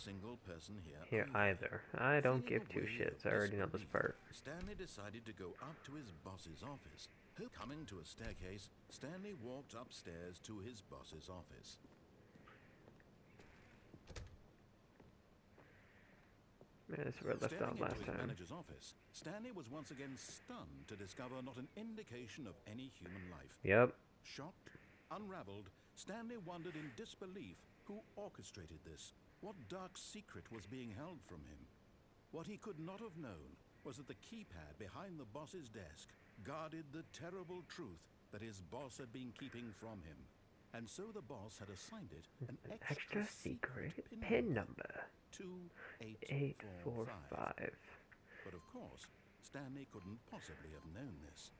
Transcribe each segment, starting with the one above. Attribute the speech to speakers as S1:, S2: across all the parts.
S1: single person here
S2: Here either. I don't give two shits. I already know this part.
S1: Stanley decided to go up to his boss's office. Coming to a staircase, Stanley walked upstairs to his boss's office.
S2: Man, this is where I left out last time.
S1: Manager's office, Stanley was once again stunned to discover not an indication of any human life.
S2: Yep.
S1: Shocked, unraveled, Stanley wondered in disbelief who orchestrated this. What dark secret was being held from him? What he could not have known was that the keypad behind the boss's desk guarded the terrible truth that his boss had been keeping from him. And so the boss had assigned it an extra secret
S2: PIN number.
S1: 2845. But of course, Stanley couldn't possibly have known this.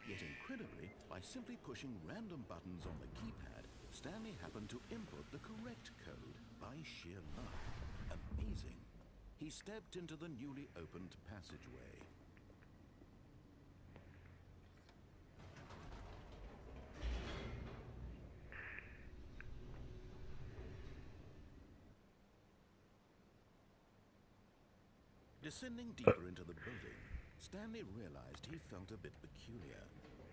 S1: Yet incredibly, by simply pushing random buttons on the keypad, Stanley happened to input the correct code by sheer luck. Amazing. He stepped into the newly opened passageway. Descending deeper into the building, Stanley realized he felt a bit peculiar.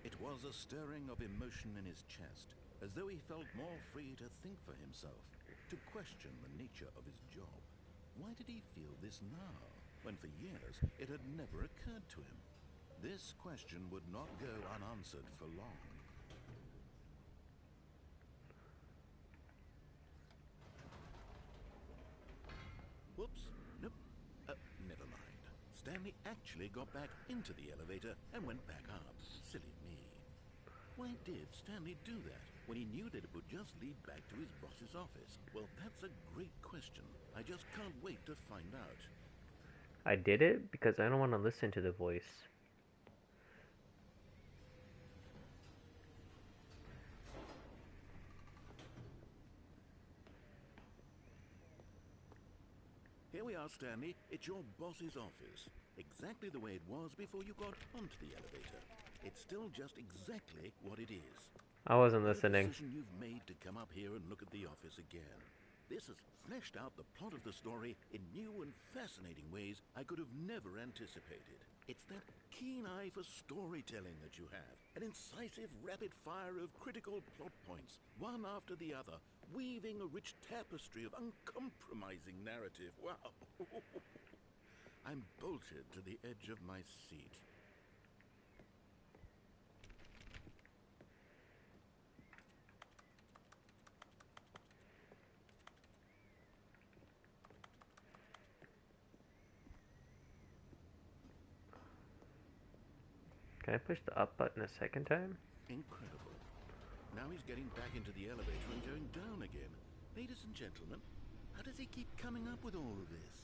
S1: It was a stirring of emotion in his chest, as though he felt more free to think for himself, to question the nature of his job. Why did he feel this now, when for years it had never occurred to him? This question would not go unanswered for long. Whoops. Nope. Never mind. Stanley actually got back into the elevator and went back up. Silly me. Why did Stanley do that when he knew that it would just lead back to his boss's office? Well, that's a great question. I just can't wait to find out.
S2: I did it because I don't want to listen to the voice.
S1: Here we are, Stanley. It's your boss's office. Exactly the way it was before you got onto the elevator. It's still just exactly what it is.
S2: I wasn't listening.
S1: The decision you've made to come up here and look at the office again. This has fleshed out the plot of the story in new and fascinating ways I could have never anticipated. It's that keen eye for storytelling that you have. An incisive rapid fire of critical plot points, one after the other, weaving a rich tapestry of uncompromising narrative. Wow. I'm bolted to the edge of my seat.
S2: Can I push the up button a second time?
S1: Incredible. Now he's getting back into the elevator and going down again. Ladies and gentlemen, how does he keep coming up with all of this?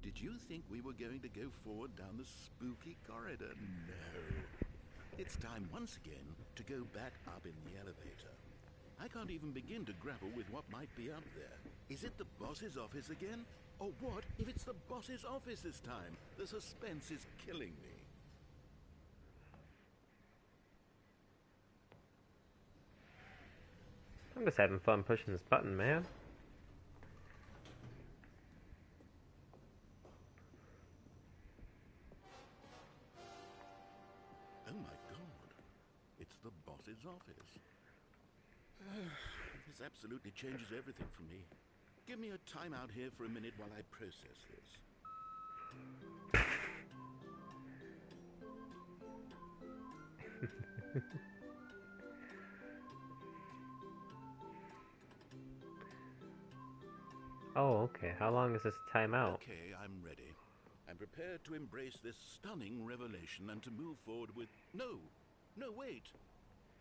S1: Did you think we were going to go forward down the spooky corridor? No. It's time once again to go back up in the elevator. I can't even begin to grapple with what might be up there. Is it the boss's office again? Or what if it's the boss's office this time? The suspense is killing me.
S2: I'm just having fun pushing this button, man.
S1: Oh my god. It's the boss's office. This absolutely changes everything for me. Give me a time out here for a minute while I process this.
S2: Oh, okay. How long is this timeout?
S1: Okay, I'm ready. I'm prepared to embrace this stunning revelation and to move forward with... No! No, wait!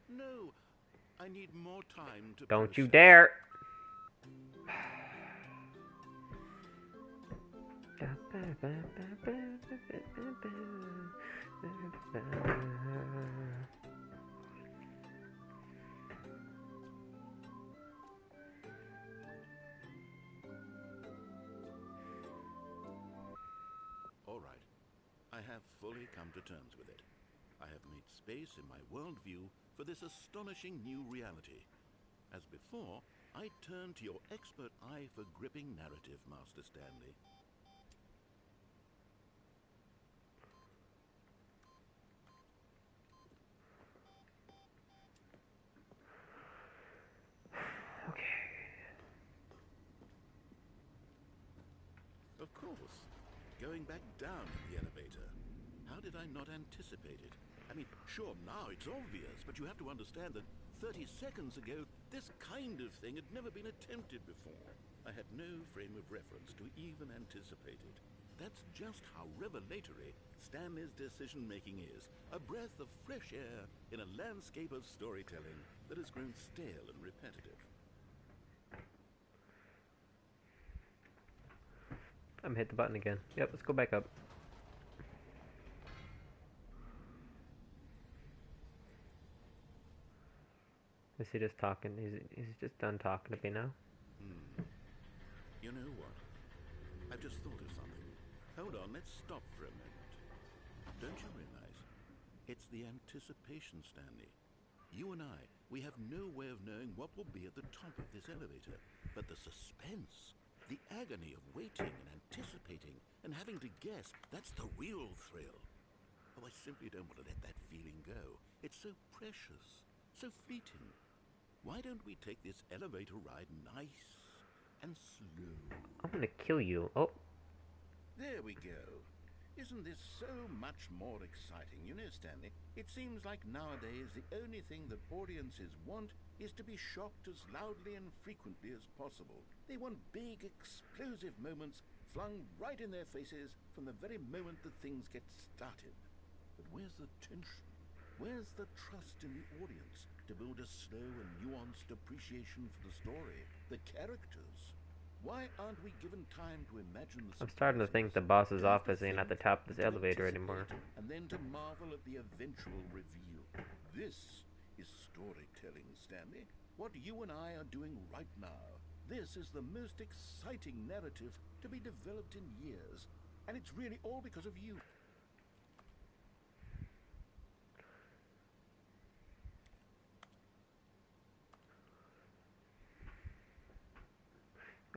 S1: No! I need more time to
S2: Don't
S1: process.
S2: you dare!
S1: All right. I have fully come to terms with it. I have made space in my worldview for this astonishing new reality. As before, I turn to your expert eye for gripping narrative, Master Stanley.
S2: Okay.
S1: Of course. Going back down in the elevator. How did I not anticipate it? I mean, sure, now it's obvious, but you have to understand that 30 seconds ago, this kind of thing had never been attempted before. I had no frame of reference to even anticipate it. That's just how revelatory Stanley's decision-making is. A breath of fresh air in a landscape of storytelling that has grown stale and repetitive.
S2: I'm hit the button again. Yep, let's go back up. Is he just talking? He's just done talking to me now?
S1: You know what? I've just thought of something. Hold on, let's stop for a moment. Don't you realize? It's the anticipation, Stanley. You and I, we have no way of knowing what will be at the top of this elevator. But the suspense, the agony of waiting and anticipating and having to guess, that's the real thrill. Oh, I simply don't want to let that feeling go. It's so precious, so fleeting. Why don't we take this elevator ride nice and slow?
S2: I'm gonna kill you. Oh.
S1: There we go. Isn't this so much more exciting? You know, Stanley, it seems like nowadays the only thing that audiences want is to be shocked as loudly and frequently as possible. They want big, explosive moments flung right in their faces from the very moment that things get started. But where's the tension? Where's the trust in the audience to build a slow and nuanced appreciation for the story, the characters? Why aren't we given time to imagine the
S2: I'm starting to think the boss's office ain't at the top of this elevator anymore.
S1: And then to marvel at the eventual reveal. This is storytelling, Stanley. What you and I are doing right now. This is the most exciting narrative to be developed in years. And it's really all because of you.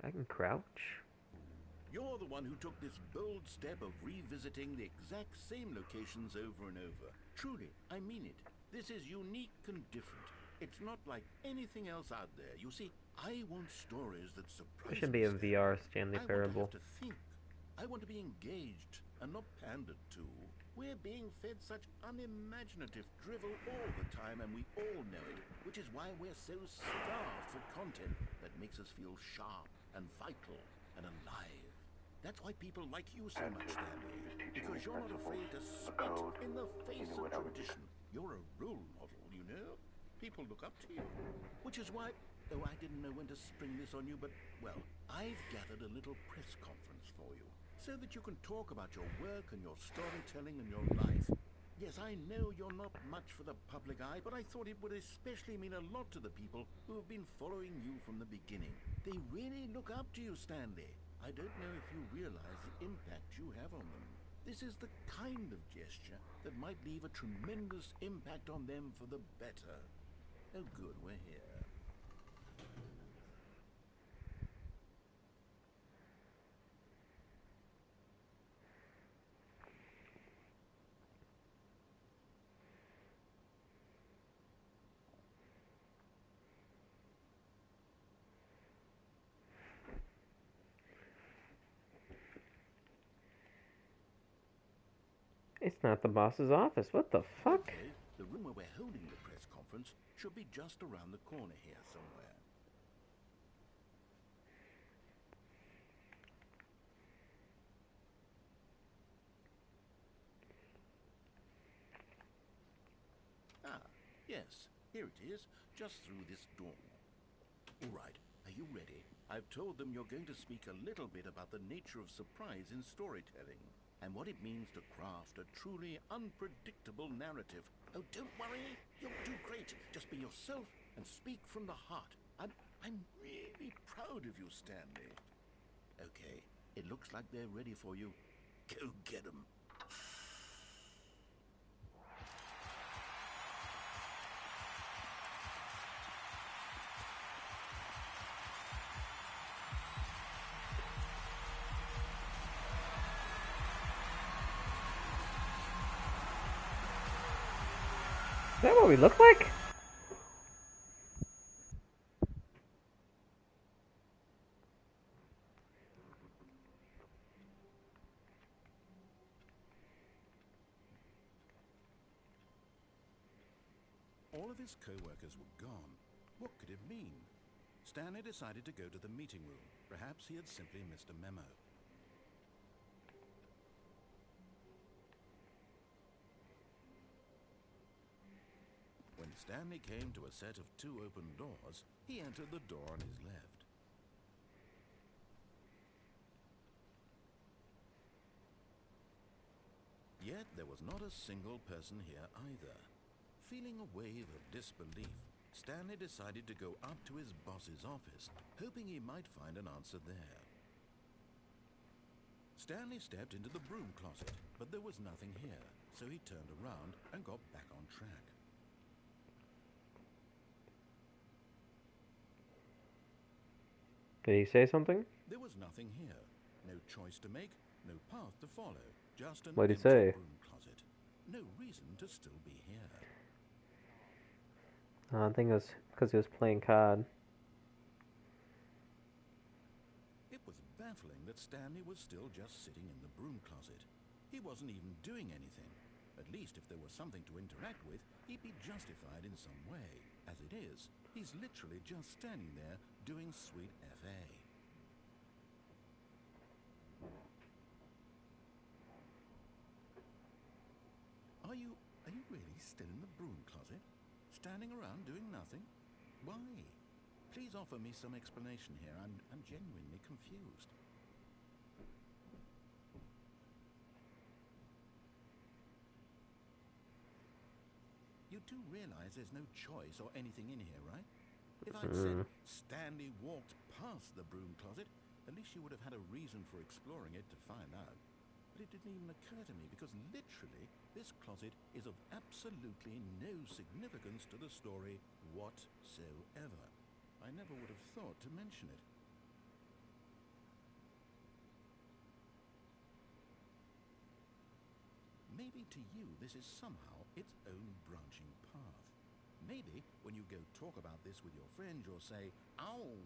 S2: I can crouch.
S1: You're the one who took this bold step of revisiting the exact same locations over and over. Truly, I mean it. This is unique and different. It's not like anything else out there. You see, I want stories that surprise
S2: There should be a
S1: me,
S2: VR Stanley Parable.
S1: I want to have to think. I want to be engaged and not pandered to. We're being fed such unimaginative drivel all the time, and we all know it, which is why we're so starved for content that makes us feel sharp and vital and alive. That's why people like you so much, Stanley, because you're not afraid to spit in the face of tradition. You're a role model, you know? People look up to you, which is why... Oh, I didn't know when to spring this on you, but, well, I've gathered a little press conference for you, so that you can talk about your work and your storytelling and your life. Yes, I know you're not much for the public eye, but I thought it would especially mean a lot to the people who have been following you from the beginning. They really look up to you, Stanley. I don't know if you realize the impact you have on them. This is the kind of gesture that might leave a tremendous impact on them for the better. Oh, good, we're here.
S2: It's not the boss's office. What the fuck?
S1: Okay, the room where we're holding the press conference should be just around the corner here somewhere. Ah, yes, here it is, just through this door. All right, are you ready? I've told them you're going to speak a little bit about the nature of surprise in storytelling and what it means to craft a truly unpredictable narrative. Oh, don't worry, you'll do great. Just be yourself and speak from the heart. I'm really proud of you, Stanley. Okay, it looks like they're ready for you. Go get them.
S2: Is that what we look like?
S1: All of his co-workers were gone. What could it mean? Stanley decided to go to the meeting room. Perhaps he had simply missed a memo. When Stanley came to a set of 2 open doors, he entered the door on his left. Yet there was not a single person here either. Feeling a wave of disbelief, Stanley decided to go up to his boss's office, hoping he might find an answer there. Stanley stepped into the broom closet, but there was nothing here, so he turned around and got back on track.
S2: Did he say something?
S1: There was nothing here. No choice to make, no path to follow, just an
S2: What'd he
S1: empty
S2: say?
S1: broom closet. No reason to still be here.
S2: I think it was because he was playing COD.
S1: It was baffling that Stanley was still just sitting in the broom closet. He wasn't even doing anything. At least if there was something to interact with, he'd be justified in some way. As it is, he's literally just standing there doing sweet FA. Are you really still in the broom closet? Standing around doing nothing? Why? Please offer me some explanation here. I'm genuinely confused. You do realize there's no choice or anything in here, right? If I'd said Stanley walked past the broom closet, at least you would have had a reason for exploring it to find out. But it didn't even occur to me because literally this closet is of absolutely no significance to the story whatsoever. I never would have thought to mention it. Maybe to you this is somehow its own branching path. Maybe when you go talk about this with your friends you'll say, "Oh,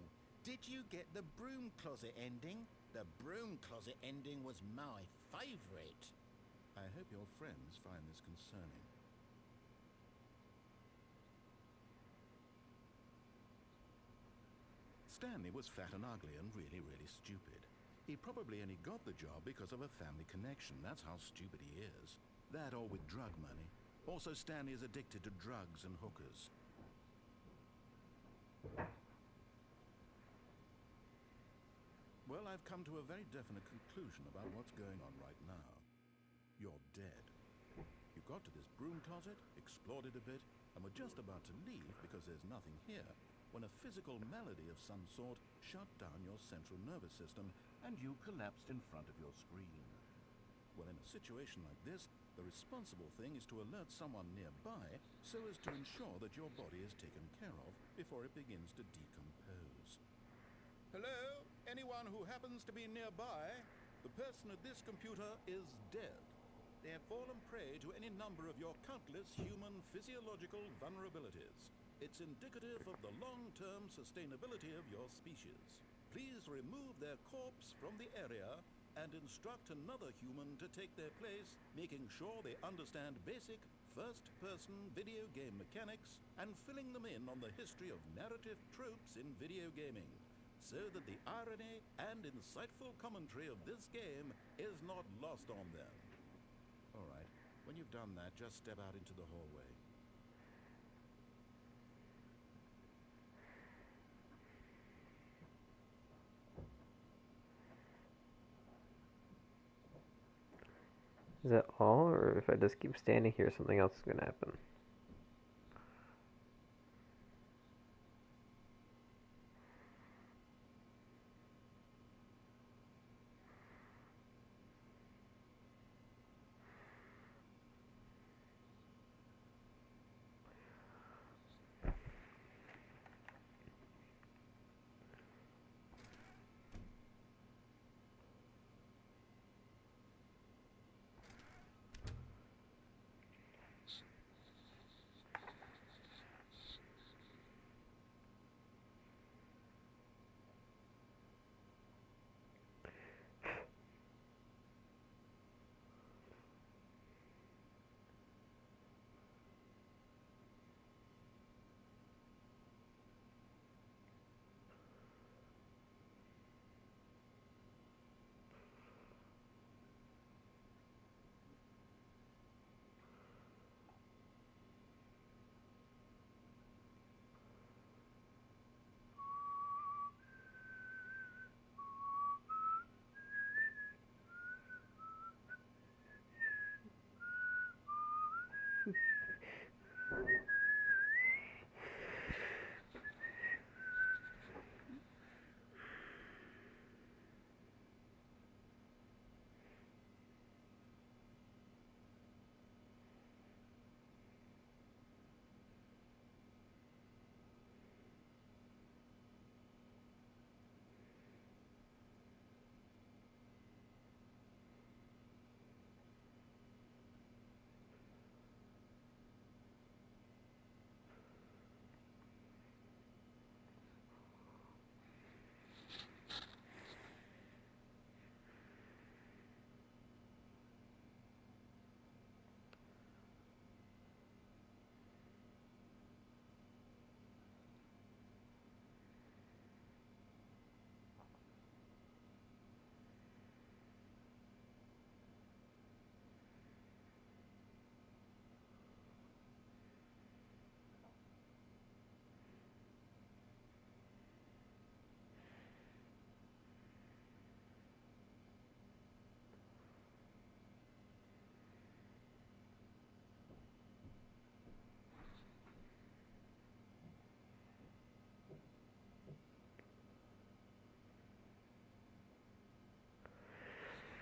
S1: did you get the broom closet ending? The broom closet ending was my favorite." I hope your friends find this concerning. Stanley was fat and ugly and really stupid. He probably only got the job because of a family connection. That's how stupid he is. That or with drug money. Also, Stanley is addicted to drugs and hookers. Well, I've come to a very definite conclusion about what's going on right now. You're dead. You got to this broom closet, explored it a bit, and were just about to leave because there's nothing here, when a physical malady of some sort shut down your central nervous system and you collapsed in front of your screen. Well, in a situation like this, the responsible thing is to alert someone nearby so as to ensure that your body is taken care of before it begins to decompose. Hello? Anyone who happens to be nearby? The person at this computer is dead. They have fallen prey to any number of your countless human physiological vulnerabilities. It's indicative of the long-term sustainability of your species. Please remove their corpse from the area and instruct another human to take their place, making sure they understand basic first-person video game mechanics and filling them in on the history of narrative tropes in video gaming, so that the irony and insightful commentary of this game is not lost on them. All right, when you've done that, just step out into the hallway.
S2: Is that all, or if I just keep standing here, something else is gonna happen?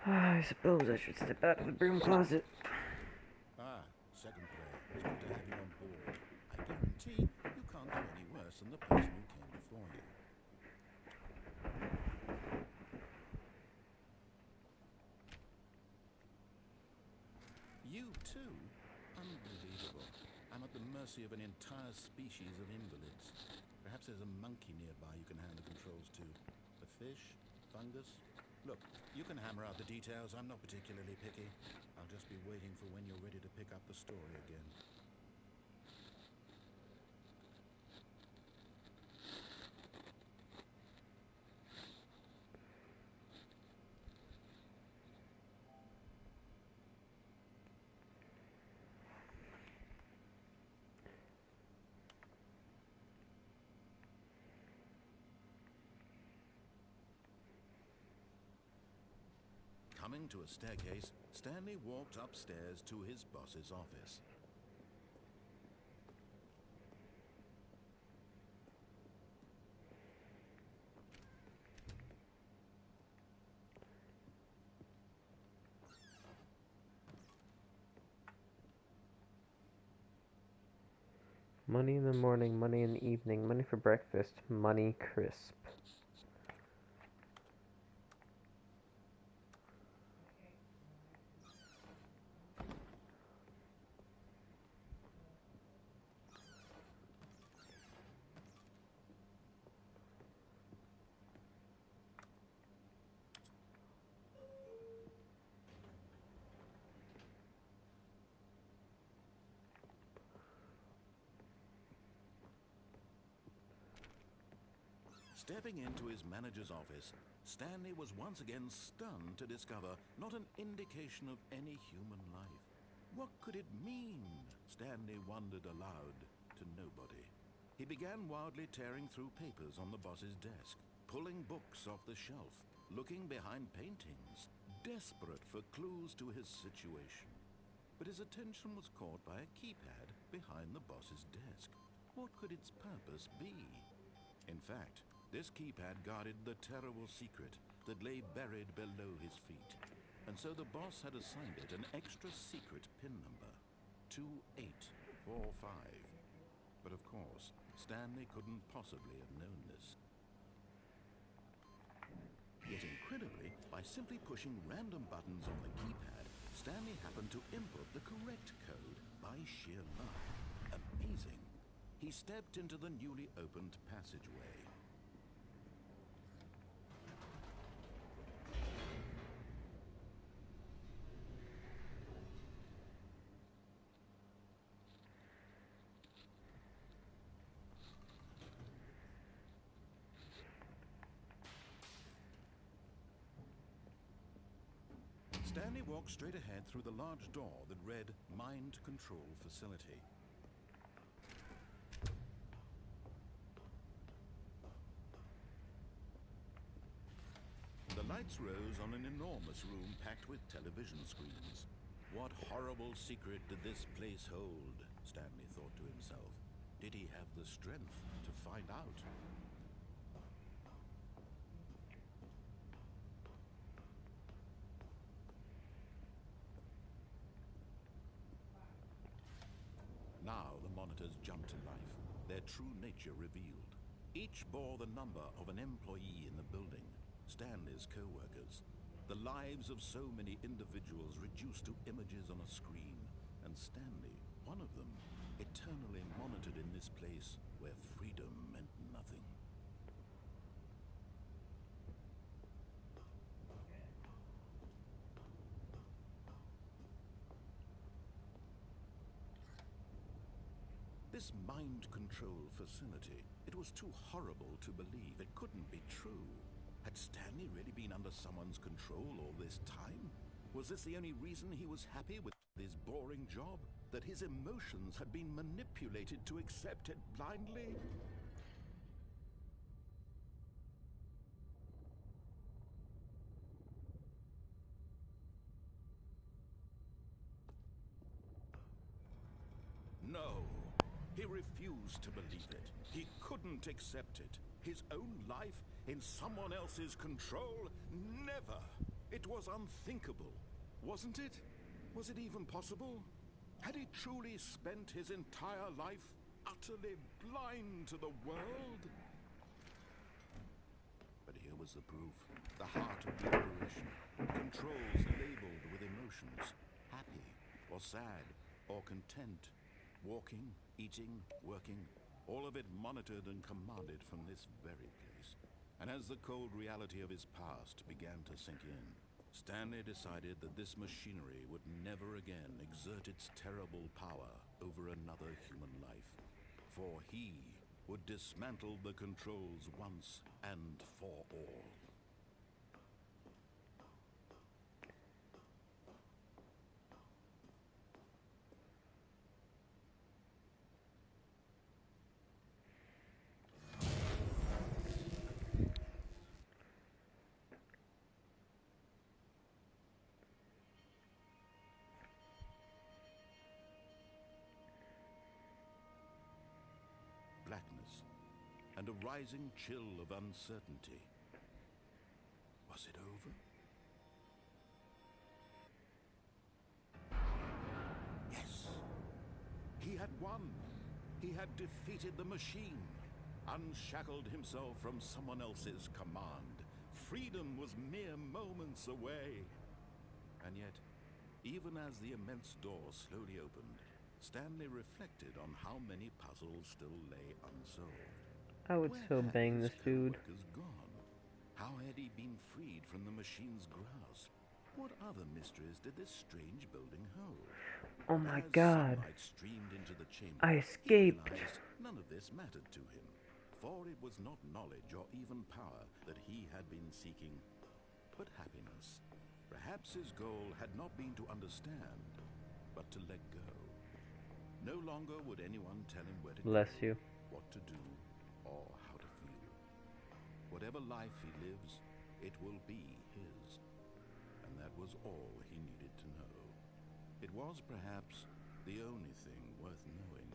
S2: I suppose I should step out of the broom closet.
S1: Ah, second player. It's good to have you on board. I guarantee you can't do any worse than the person who came before you. You too? Unbelievable. I'm at the mercy of an entire species of invalids. Perhaps there's a monkey nearby you can hand the controls to. A fish? Fungus? Look, you can hammer out the details. I'm not particularly picky. I'll just be waiting for when you're ready to pick up the story again. Coming to a staircase, Stanley walked upstairs to his boss's office.
S2: Money in the morning, money in the evening, money for breakfast, money crisp.
S1: Stepping into his manager's office, Stanley was once again stunned to discover not an indication of any human life. What could it mean? Stanley wondered aloud to nobody. He began wildly tearing through papers on the boss's desk, pulling books off the shelf, looking behind paintings, desperate for clues to his situation. But his attention was caught by a keypad behind the boss's desk. What could its purpose be? In fact, this keypad guarded the terrible secret that lay buried below his feet. And so the boss had assigned it an extra secret PIN number, 2845. But of course, Stanley couldn't possibly have known this. Yet incredibly, by simply pushing random buttons on the keypad, Stanley happened to input the correct code by sheer luck. Amazing. He stepped into the newly opened passageway. Stanley walked straight ahead through the large door that read Mind Control Facility. The lights rose on an enormous room packed with television screens. What horrible secret did this place hold? Stanley thought to himself. Did he have the strength to find out? Now the monitors jumped to life, their true nature revealed. Each bore the number of an employee in the building, Stanley's co-workers. The lives of so many individuals reduced to images on a screen, and Stanley, one of them, eternally monitored in this place where freedom meant nothing. This mind control facility, it was too horrible to believe. It couldn't be true. Had Stanley really been under someone's control all this time? Was this the only reason he was happy with his boring job? That his emotions had been manipulated to accept it blindly? No. He refused to believe it. He couldn't accept it. His own life in someone else's control? Never! It was unthinkable, wasn't it? Was it even possible? Had he truly spent his entire life utterly blind to the world? But here was the proof. The heart of the operation. Controls labeled with emotions. Happy, or sad, or content. Walking, eating, working, all of it monitored and commanded from this very place. And as the cold reality of his past began to sink in, Stanley decided that this machinery would never again exert its terrible power over another human life. For he would dismantle the controls once and for all. Blackness, and a rising chill of uncertainty. Was it over? Yes! He had won! He had defeated the machine, unshackled himself from someone else's command. Freedom was mere moments away. And yet, even as the immense door slowly opened, Stanley reflected on how many puzzles still lay unsolved.
S2: I would
S1: Where
S2: so
S1: had
S2: bang
S1: his
S2: this dude.
S1: co-workers gone? How had he been freed from the machine's grasp? What other mysteries did this strange building hold?
S2: Oh
S1: But
S2: my
S1: as
S2: god.
S1: sunlight streamed into the chamber,
S2: I
S1: he
S2: escaped.
S1: realized none of this mattered to him, for it was not knowledge or even power that he had been seeking, but happiness. Perhaps his goal had not been to understand, but to let go. No longer would anyone tell him where to
S2: Bless
S1: go,
S2: you.
S1: what to do, or how to feel. Whatever life he lives, it will be his. And that was all he needed to know. It was perhaps the only thing worth knowing.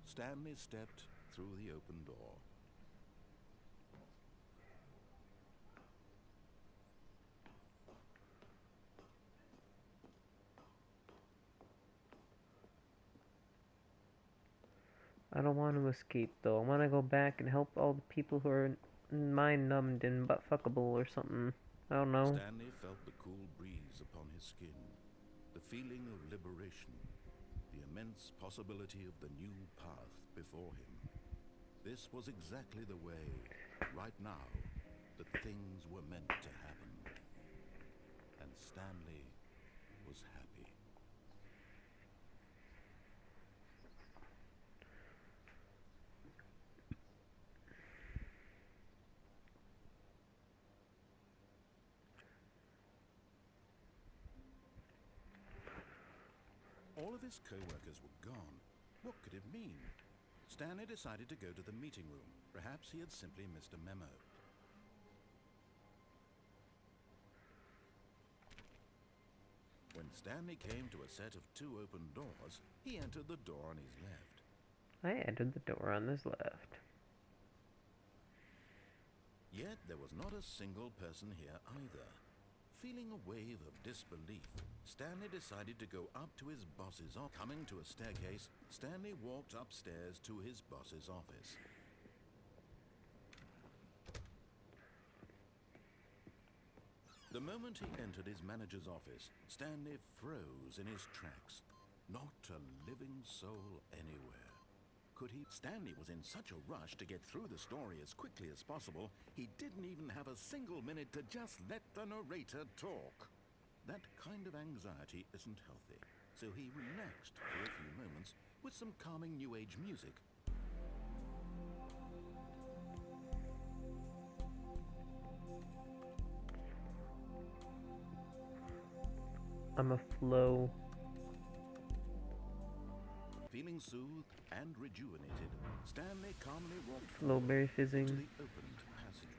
S1: Stanley stepped through the open door.
S2: I don't want to escape though. I want to go back and help all the people who are mind numbed and butt fuckable or something. I don't know.
S1: Stanley felt the cool breeze upon his skin, the feeling of liberation, the immense possibility of the new path before him. This was exactly the way, right now, that things were meant to happen. And Stanley was happy. All of his co-workers were gone. What could it mean? Stanley decided to go to the meeting room. Perhaps he had simply missed a memo. When Stanley came to a set of 2 open doors, he entered the door on his left.
S2: I entered the door on his left.
S1: Yet there was not a single person here either. Feeling a wave of disbelief, Stanley decided to go up to his boss's office. Coming to a staircase, Stanley walked upstairs to his boss's office. The moment he entered his manager's office, Stanley froze in his tracks. Not a living soul anywhere. Stanley was in such a rush to get through the story as quickly as possible, he didn't even have a single minute to just let the narrator talk. That kind of anxiety isn't healthy, so he relaxed for a few moments with some calming New Age music.
S2: I'm a flow.
S1: Feeling soothed and rejuvenated, Stanley calmly walked
S2: Flowberry fizzing.
S1: into the opened passageway.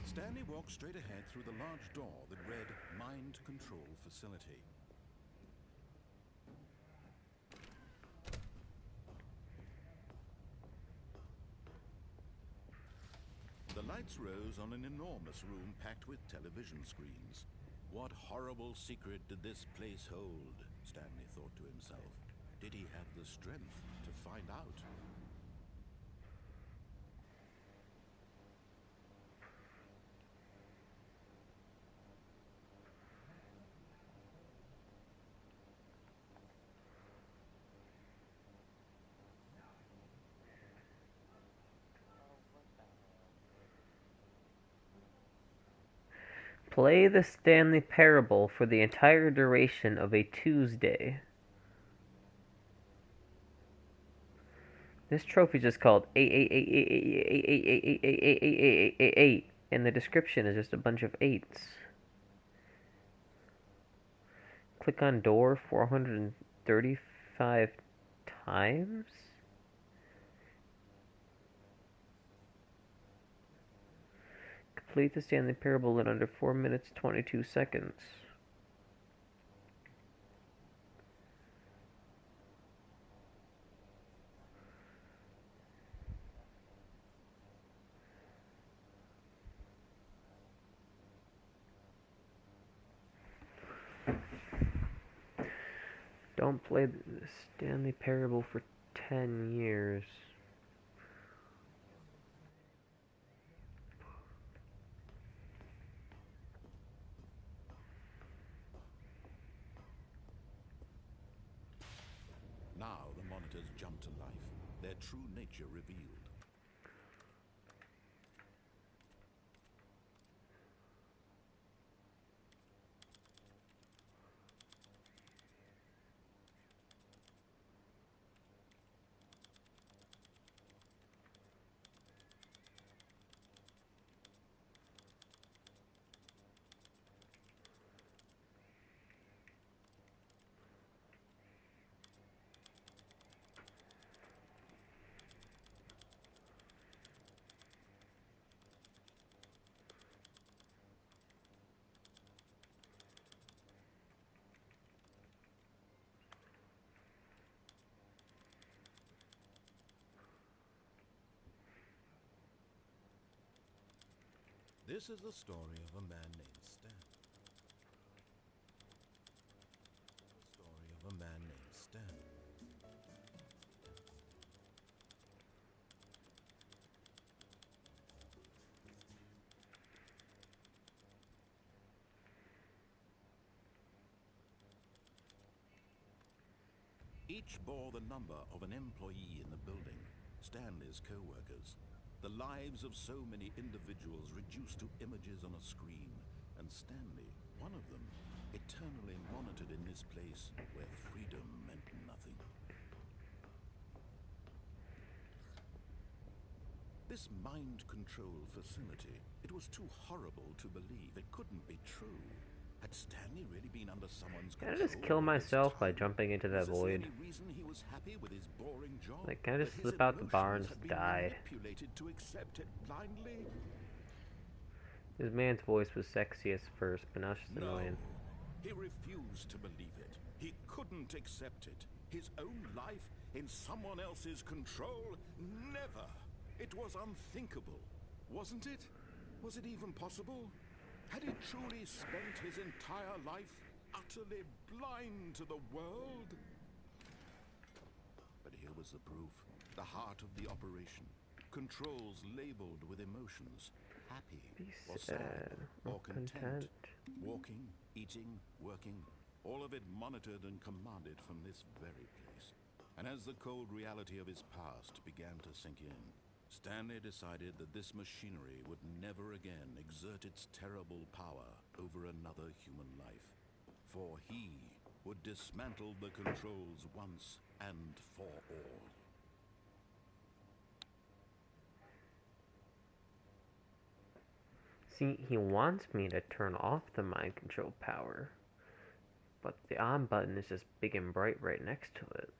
S1: Stanley walked straight ahead through the large door that read Mind Control Facility. The lights rose on an enormous room packed with television screens. What horrible secret did this place hold? Stanley thought to himself. Did he have the strength to find out?
S2: Play the Stanley Parable for the entire duration of a Tuesday. This trophy is just called 8, and the description is just a bunch of 8s. Click on door 435 times. Complete the Stanley Parable in under 4 minutes 22 seconds. Don't play the Stanley Parable for 10 years.
S1: Now the monitors jumped to life, their true nature revealed. This is the story of a man named Stan. The story of a man named Stan. Each bore the number of an employee in the building, Stanley's co-workers. The lives of so many individuals reduced to images on a screen, and Stanley, one of them, eternally monitored in this place where freedom meant nothing. This mind control facility, it was too horrible to believe. It couldn't be true. Had Stanley really been under someone's
S2: Can I
S1: control
S2: just kill
S1: all this
S2: myself by
S1: time?
S2: jumping into that
S1: Was this the
S2: void?
S1: only reason he was happy with his boring job?
S2: Like, can I
S1: That
S2: just
S1: his
S2: slip out the bar and
S1: emotions had
S2: just
S1: been
S2: die?
S1: manipulated to accept it blindly?
S2: This man's voice was sexy at first, but now it's just
S1: No.
S2: annoying.
S1: He refused to believe it. He couldn't accept it. His own life in someone else's control? Never. It was unthinkable. Wasn't it? Was it even possible? Had he truly spent his entire life utterly blind to the world? But here was the proof. The heart of the operation. Controls labeled with emotions. Happy
S2: Be
S1: or sad or content. Walking, eating, working. All of it monitored and commanded from this very place. And as the cold reality of his past began to sink in, Stanley decided that this machinery would never again exert its terrible power over another human life. For he would dismantle the controls once and for all.
S2: See, he wants me to turn off the mind control power, but the on button is just big and bright right next to it.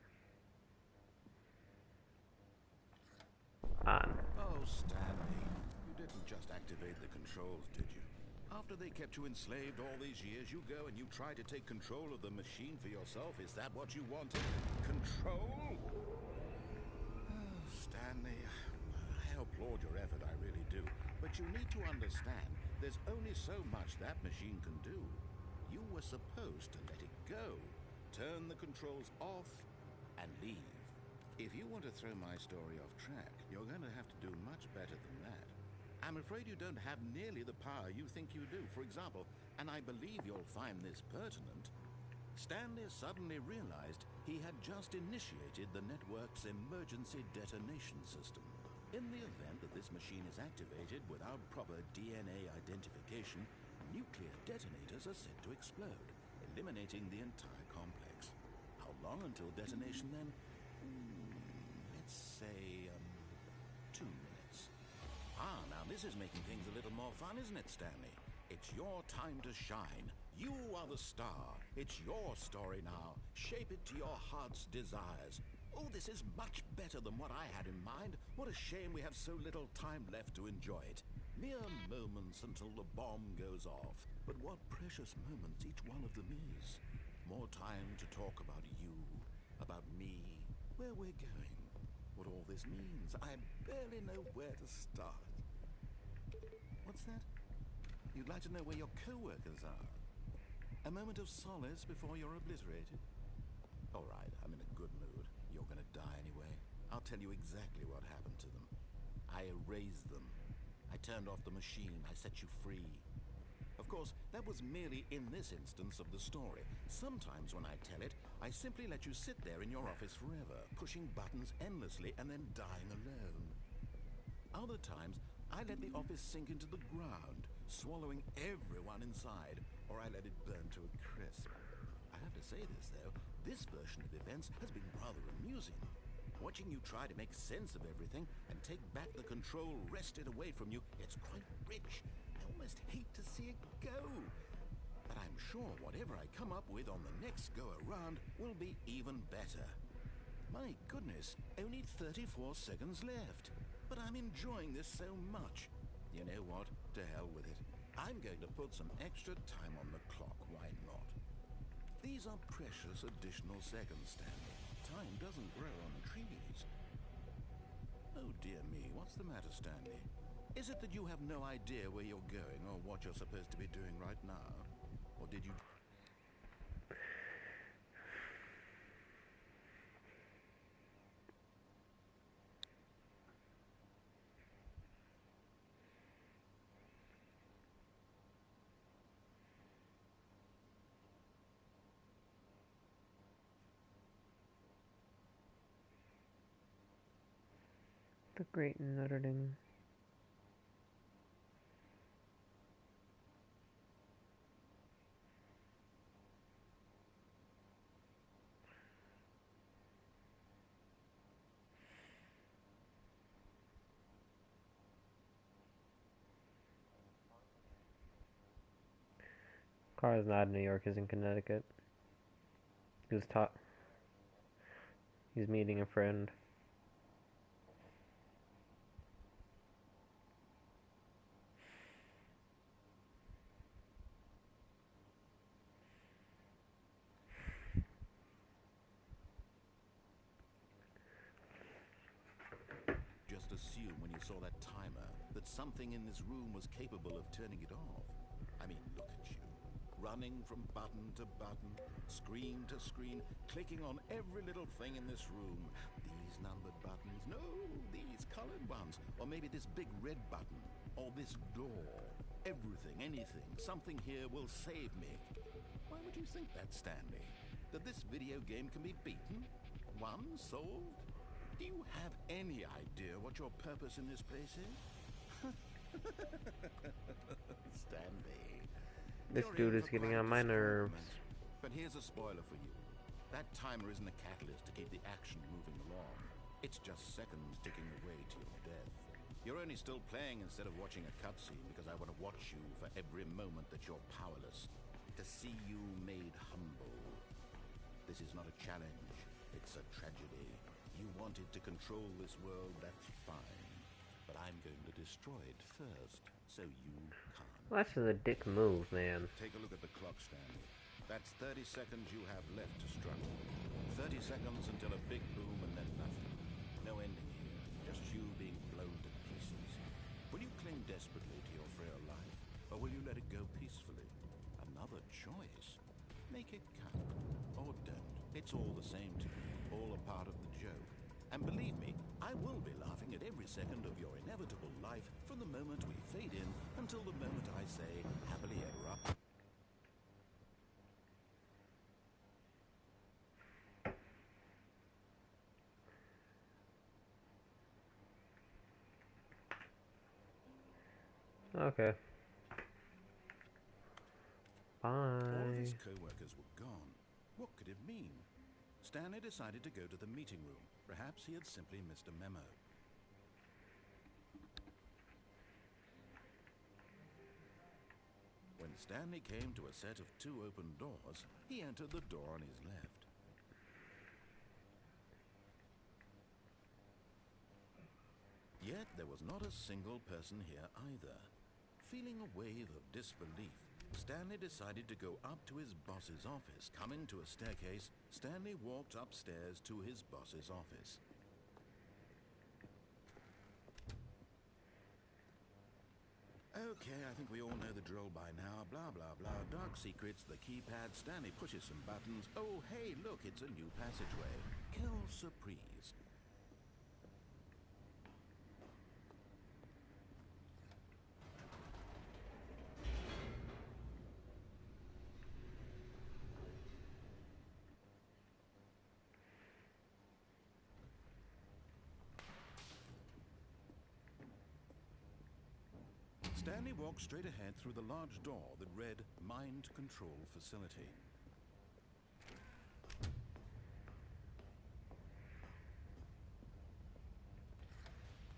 S2: On.
S1: Oh, Stanley, you didn't just activate the controls, did you? After they kept you enslaved all these years, you go and you try to take control of the machine for yourself. Is that what you wanted? Control? Oh, Stanley, I applaud your effort, I really do. But you need to understand, there's only so much that machine can do. You were supposed to let it go, turn the controls off, and leave. If you want to throw my story off track, you're going to have to do much better than that. I'm afraid you don't have nearly the power you think you do. For example, and I believe you'll find this pertinent, Stanley suddenly realized he had just initiated the network's emergency detonation system. In the event that this machine is activated without proper DNA identification, nuclear detonators are set to explode, eliminating the entire complex. How long until detonation then? Let's say, 2 minutes. Ah, now this is making things a little more fun, isn't it, Stanley? It's your time to shine. You are the star. It's your story now. Shape it to your heart's desires. Oh, this is much better than what I had in mind. What a shame we have so little time left to enjoy it. Mere moments until the bomb goes off. But what precious moments each one of them is. More time to talk about you, about me, where we're going, what all this means. I barely know where to start. What's that? You'd like to know where your co-workers are? A moment of solace before you're obliterated? All right, I'm in a good mood. You're gonna die anyway. I'll tell you exactly what happened to them. I erased them. I turned off the machine. I set you free. Of course, that was merely in this instance of the story. Sometimes when I tell it, I simply let you sit there in your office forever, pushing buttons endlessly and then dying alone. Other times, I let the office sink into the ground, swallowing everyone inside, or I let it burn to a crisp. I have to say this, though, this version of events has been rather amusing. Watching you try to make sense of everything and take back the control wrested away from you, it's quite rich. I almost hate to see it go. But I'm sure whatever I come up with on the next go-around will be even better. My goodness, only 34 seconds left. But I'm enjoying this so much. You know what? To hell with it. I'm going to put some extra time on the clock. Why not? These are precious additional seconds, Stanley. Time doesn't grow on trees. Oh dear me, what's the matter, Stanley? Is it that you have no idea where you're going or what you're supposed to be doing right now? Or did you...
S2: The Great Notre Dame. Car's not in New York, he's in Connecticut. He was taught. He's meeting a friend.
S1: Just assume when you saw that timer that something in this room was capable of turning it off. I mean, look at you. Running from button to button, screen to screen, clicking on every little thing in this room. These numbered buttons, no, these colored ones. Or maybe this big red button, or this door. Everything, anything, something here will save me. Why would you think that, Stanley? That this video game can be beaten? Won? Solved? Do you have any idea what your purpose in this place is? Stanley.
S2: This dude is getting on my nerves.
S1: But here's a spoiler for you. That timer isn't a catalyst to keep the action moving along. It's just seconds ticking away to your death. You're only still playing instead of watching a cutscene because I want to watch you for every moment that you're powerless. To see you made humble. This is not a challenge. It's a tragedy. You wanted to control this world, that's fine. But I'm going to destroy it first, so you can't.
S2: Well, that's just a dick move, man.
S1: Take a look at the clock, Stanley. That's 30 seconds you have left to struggle. 30 seconds until a big boom and then nothing. No ending here, just you being blown to pieces. Will you cling desperately to your frail life, or will you let it go peacefully? Another choice. Make it count, or don't. It's all the same to me, all a part of the joke. And believe me, I will be laughing at every second of your inevitable life from the moment we fade in until the moment I say, happily ever up.
S2: Okay. Bye.
S1: All of his co-workers were gone. What could it mean? Stanley decided to go to the meeting room. Perhaps he had simply missed a memo. When Stanley came to a set of 2 open doors, he entered the door on his left. Yet there was not a single person here either. Feeling a wave of disbelief, Stanley decided to go up to his boss's office. Coming to a staircase, Stanley walked upstairs to his boss's office. Okay, I think we all know the drill by now. Blah, blah, blah. Dark secrets, the keypad. Stanley pushes some buttons. Oh, hey, look, it's a new passageway. Quelle surprise. Stanley walked straight ahead through the large door that read Mind Control Facility.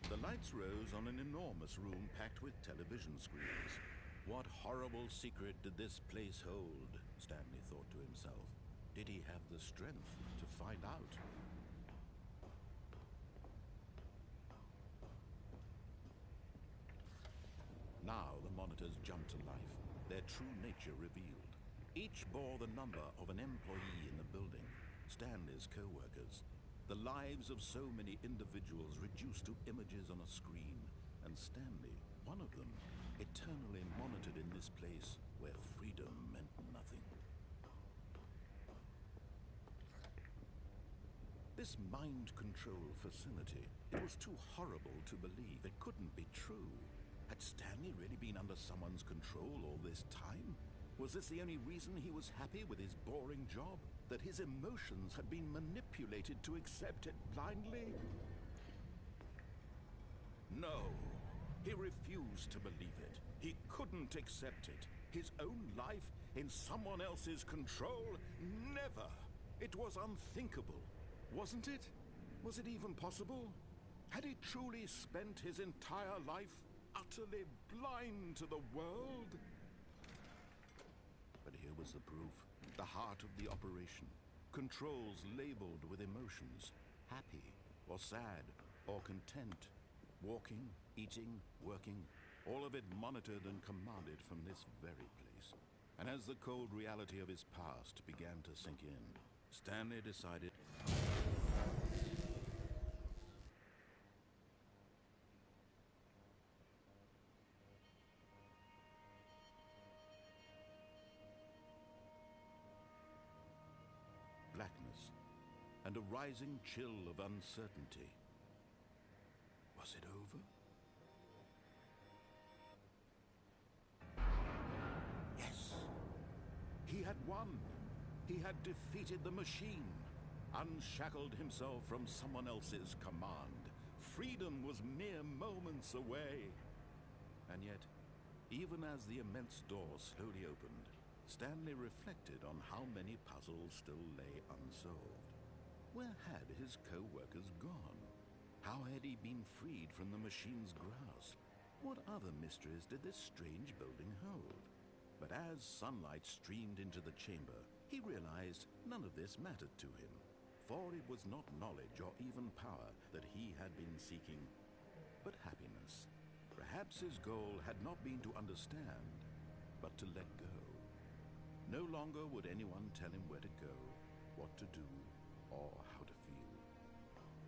S1: The lights rose on an enormous room packed with television screens. What horrible secret did this place hold? Stanley thought to himself. Did he have the strength to find out? Now the monitors jumped to life, their true nature revealed. Each bore the number of an employee in the building, Stanley's co-workers. The lives of so many individuals reduced to images on a screen, and Stanley, one of them, eternally monitored in this place where freedom meant nothing. This mind control facility, it was too horrible to believe. It couldn't be true. Had Stanley really been under someone's control all this time? Was this the only reason he was happy with his boring job? That his emotions had been manipulated to accept it blindly? No. He refused to believe it. He couldn't accept it. His own life in someone else's control? Never. It was unthinkable. Wasn't it? Was it even possible? Had he truly spent his entire life utterly blind to the world? But was the proof. The heart of the operation. Controls labeled with emotions. Happy, or sad, or content. Walking, eating, working. All of it monitored and commanded from this very place. And as the cold reality of his past began to sink in, Stanley decided... blackness, and a rising chill of uncertainty. Was it over? Yes! He had won! He had defeated the machine, unshackled himself from someone else's command. Freedom was mere moments away. And yet, even as the immense door slowly opened, Stanley reflected on how many puzzles still lay unsolved. Where had his co-workers gone? How had he been freed from the machine's grasp? What other mysteries did this strange building hold? But as sunlight streamed into the chamber, he realized none of this mattered to him, for it was not knowledge or even power that he had been seeking, but happiness. Perhaps his goal had not been to understand, but to let go. No longer would anyone tell him where to go, what to do, or how to feel.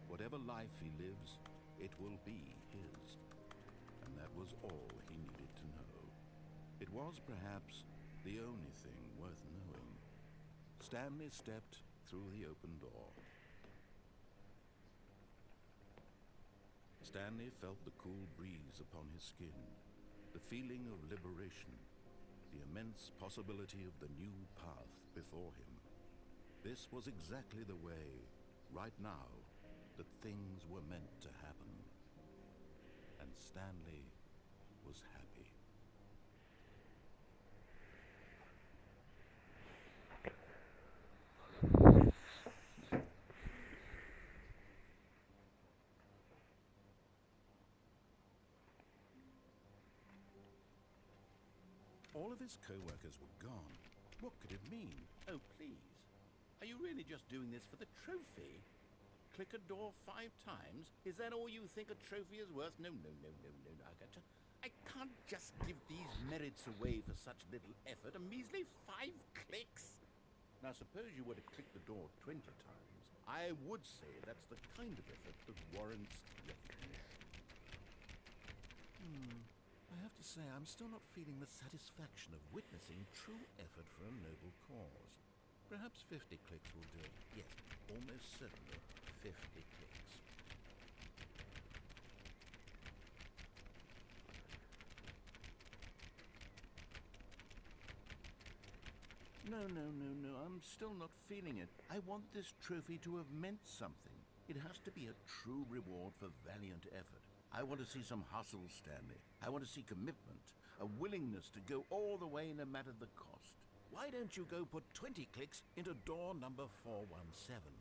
S1: Whatever life he lives, it will be his. And that was all he needed to know. It was perhaps the only thing worth knowing. Stanley stepped through the open door. Stanley felt the cool breeze upon his skin, the feeling of liberation, the immense possibility of the new path before him. This was exactly the way, right now, that things were meant to happen. And Stanley was happy. All of his co-workers were gone. What could it mean?
S3: Oh, please. Are you really just doing this for the trophy? Click a door 5 times? Is that all you think a trophy is worth? No. I can't just give these merits away for such little effort. A measly 5 clicks. Now, suppose you were to click the door 20 times. I would say that's the kind of effort that warrants recognition.
S1: I have to say, I'm still not feeling the satisfaction of witnessing true effort for a noble cause. Perhaps 50 clicks will do. Yes, almost certainly 50 clicks. No, I'm still not feeling it. I want this trophy to have meant something. It has to be a true reward for valiant effort. I want to see some hustle, Stanley. I want to see commitment, a willingness to go all the way no matter the cost. Why don't you go put 20 clicks into door number 417?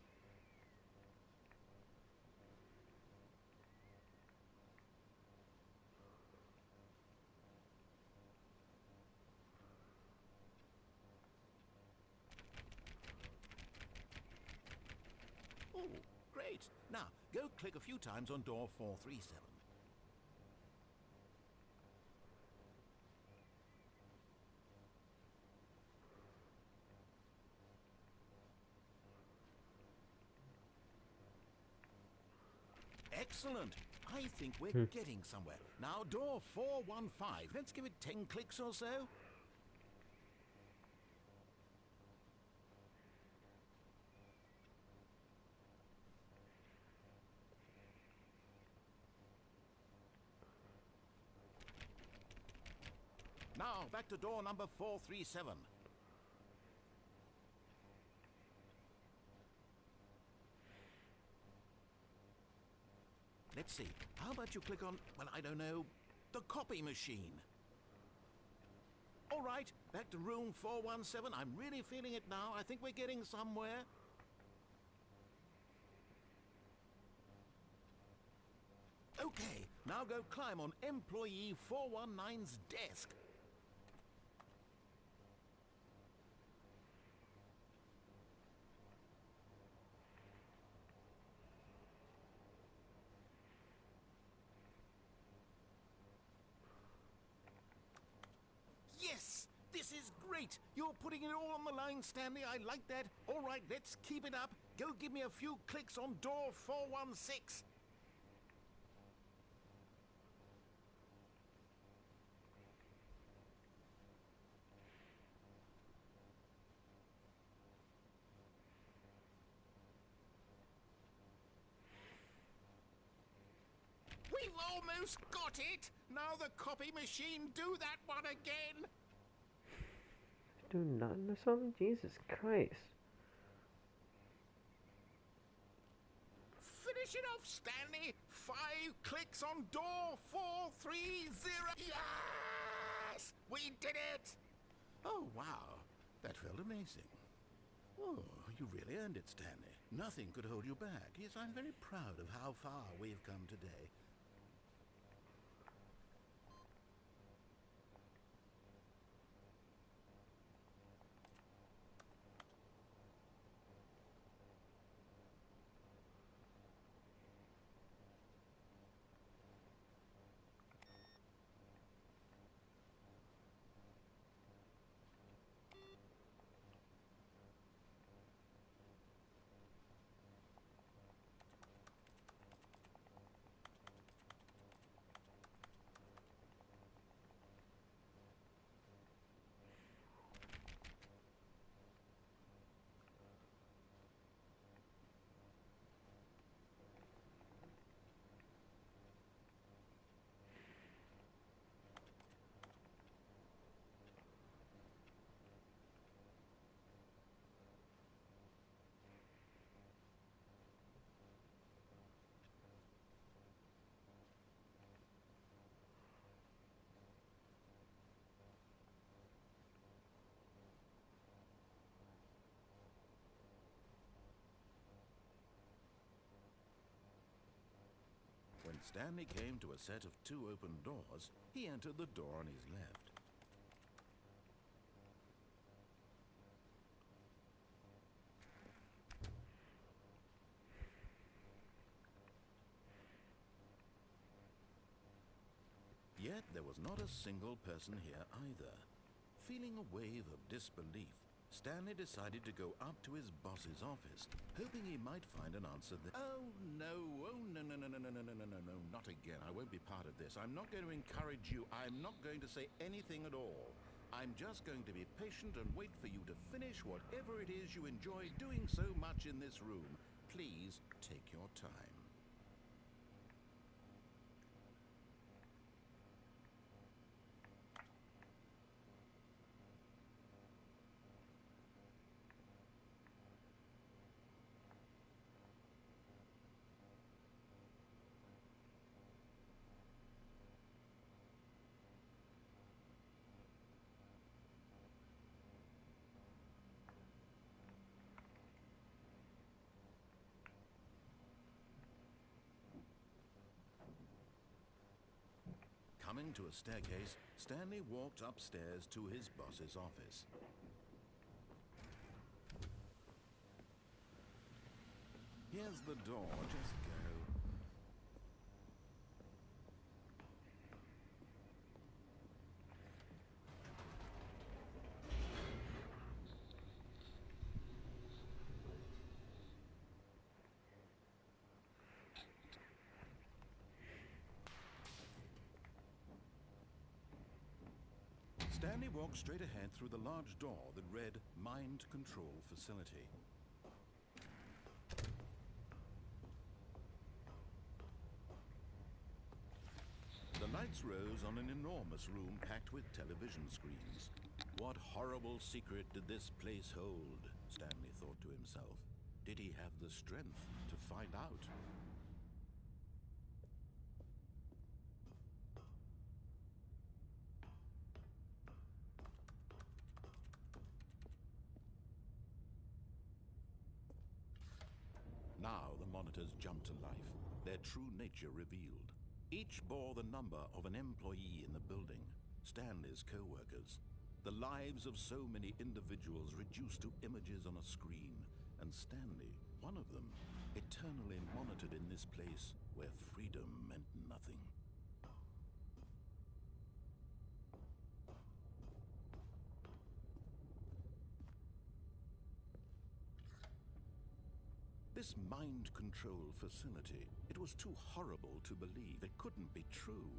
S1: Oh, great. Now, go click a few times on door 437. Excellent. I think we're getting somewhere. Now, door 415. Let's give it 10 clicks or so. Now, back to door number 437. Let's see. How about you click on, well, I don't know, the copy machine? All right, back to room 417. I'm really feeling it now. I think we're getting somewhere. Okay, now go climb on employee 419's desk.
S3: Great! You're putting it all on the line, Stanley. I like that. All right, let's keep it up. Go give me a few clicks on door 416. We've almost got it! Now the copy machine, do that one again!
S2: Do nothing or something? Jesus Christ.
S3: Finish it off, Stanley! 5 clicks on door 430! Yes! We did it! Oh, wow. That felt amazing. Oh, you really earned it, Stanley. Nothing could hold you back. Yes, I'm very proud of how far we've come today. When Stanley came to a set of 2 open doors, he entered the door on his left. Yet there was not a single person here either. Feeling a wave of disbelief, Stanley decided to go up to his boss's office, hoping he might find an answer there. Oh no, no, not again. I won't be part of this. I'm not going to encourage you. I'm not going to say anything at all. I'm just going to be patient and wait for you to finish whatever it is you enjoy doing so much in this room. Please take your time. Coming to a staircase, Stanley walked upstairs to his boss's office. Here's the door, just go. Stanley walked straight ahead through the large door that read Mind Control Facility. The lights rose on an enormous room packed with television screens. What horrible secret did this place hold? Stanley thought to himself. Did he have the strength to find out? Now the monitors jumped to life, their true nature revealed. Each bore the number of an employee in the building, Stanley's co-workers. The lives of so many individuals reduced to images on a screen, and Stanley, one of them, eternally monitored in this place where freedom meant nothing.
S1: This mind control facility, it was too horrible to believe. It couldn't be true.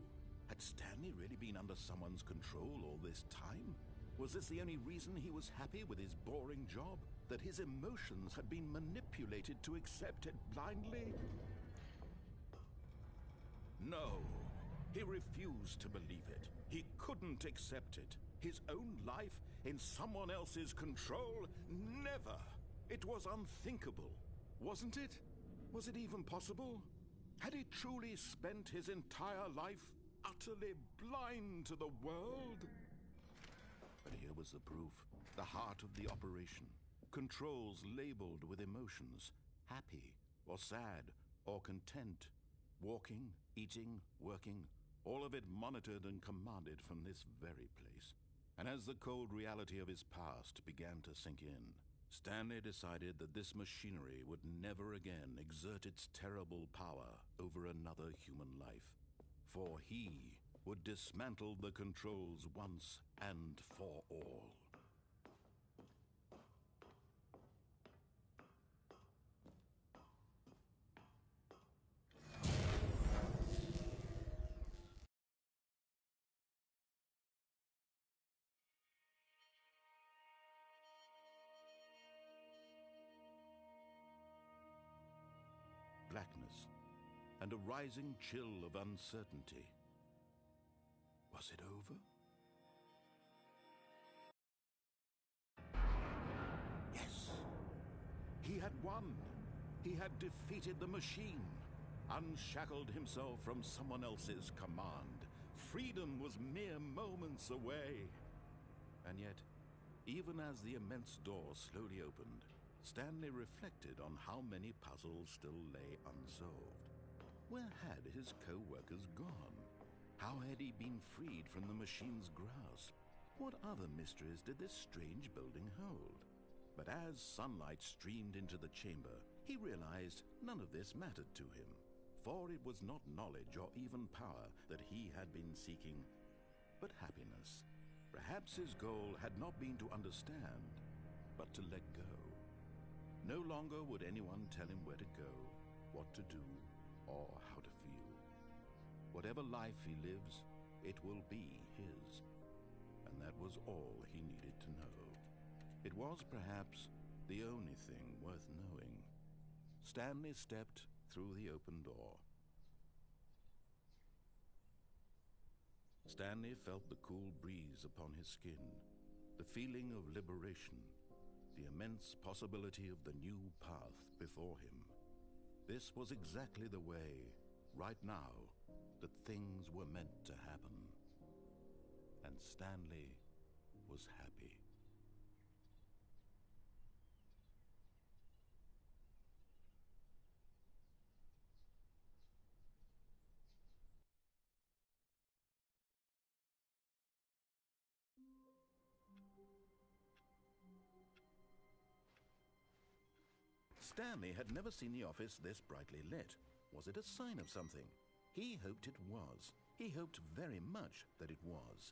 S1: Had Stanley really been under someone's control all this time? Was this the only reason he was happy with his boring job? That his emotions had been manipulated to accept it blindly? No, he refused to believe it. He couldn't accept it. His own life in someone else's control? Never! It was unthinkable, wasn't it? Was it even possible? Had he truly spent his entire life utterly blind to the world? But here was the proof. The heart of the operation. Controls labeled with emotions. Happy, or sad, or content. Walking, eating, working. All of it monitored and commanded from this very place. And as the cold reality of his past began to sink in, Stanley decided that this machinery would never again exert its terrible power over another human life. For he would dismantle the controls once and for all. Blackness and a rising chill of uncertainty. Was it over? Yes! He had won! He had defeated the machine, unshackled himself from someone else's command. Freedom was mere moments away. And yet, even as the immense door slowly opened, Stanley reflected on how many puzzles still lay unsolved. Where had his co-workers gone? How had he been freed from the machine's grasp? What other mysteries did this strange building hold? But as sunlight streamed into the chamber, he realized none of this mattered to him, for it was not knowledge or even power that he had been seeking, but happiness. Perhaps his goal had not been to understand, but to let go. No longer would anyone tell him where to go, what to do, or how to feel. Whatever life he lives, it will be his. And that was all he needed to know. It was perhaps the only thing worth knowing. Stanley stepped through the open door. Stanley felt the cool breeze upon his skin, the feeling of liberation, the immense possibility of the new path before him. This was exactly the way, right now, that things were meant to happen. And Stanley was happy. Stanley had never seen the office this brightly lit. Was it a sign of something? He hoped it was. He hoped very much that it was.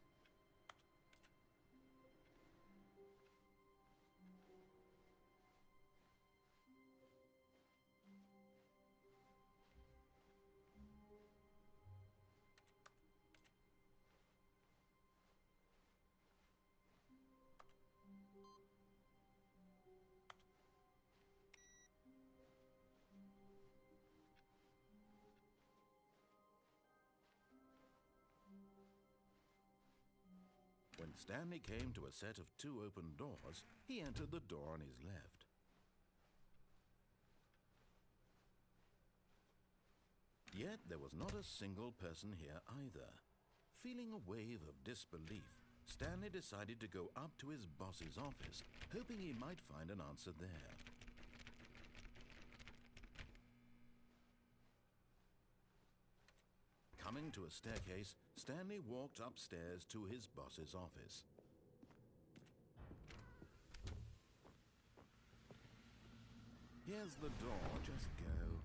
S1: When Stanley came to a set of 2 open doors, he entered the door on his left. Yet there was not a single person here either. Feeling a wave of disbelief, Stanley decided to go up to his boss's office, hoping he might find an answer there. Coming to a staircase, Stanley walked upstairs to his boss's office. Here's the door, just go.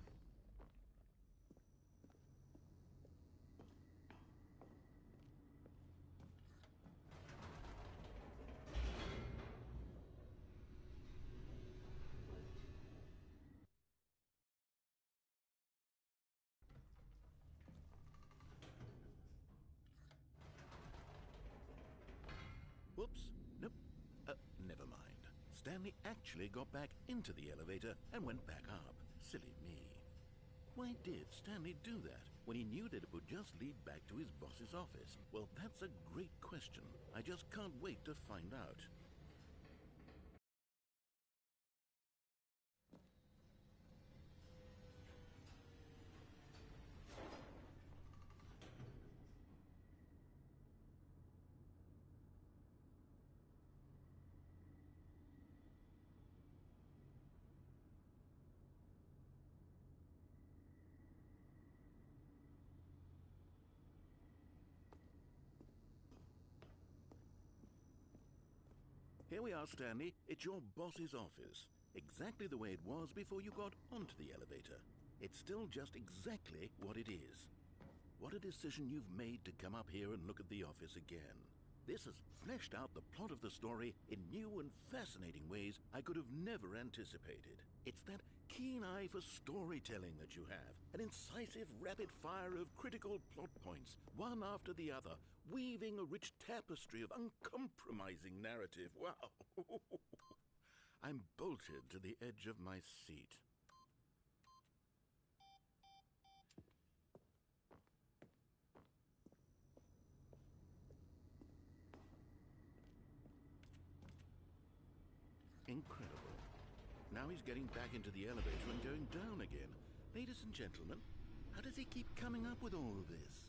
S1: Stanley actually got back into the elevator and went back up. Silly me. Why did Stanley do that when he knew that it would just lead back to his boss's office? Well, that's a great question. I just can't wait to find out. Here we are, Stanley. It's your boss's office. Exactly the way it was before you got onto the elevator. It's still just exactly what it is. What a decision you've made to come up here and look at the office again. This has fleshed out the plot of the story in new and fascinating ways I could have never anticipated. It's that keen eye for storytelling that you have. An incisive rapid fire of critical plot points, one after the other, weaving a rich tapestry of uncompromising narrative. Wow! I'm bolted to the edge of my seat. Incredible. Now he's getting back into the elevator and going down again. Ladies and gentlemen, how does he keep coming up with all of this?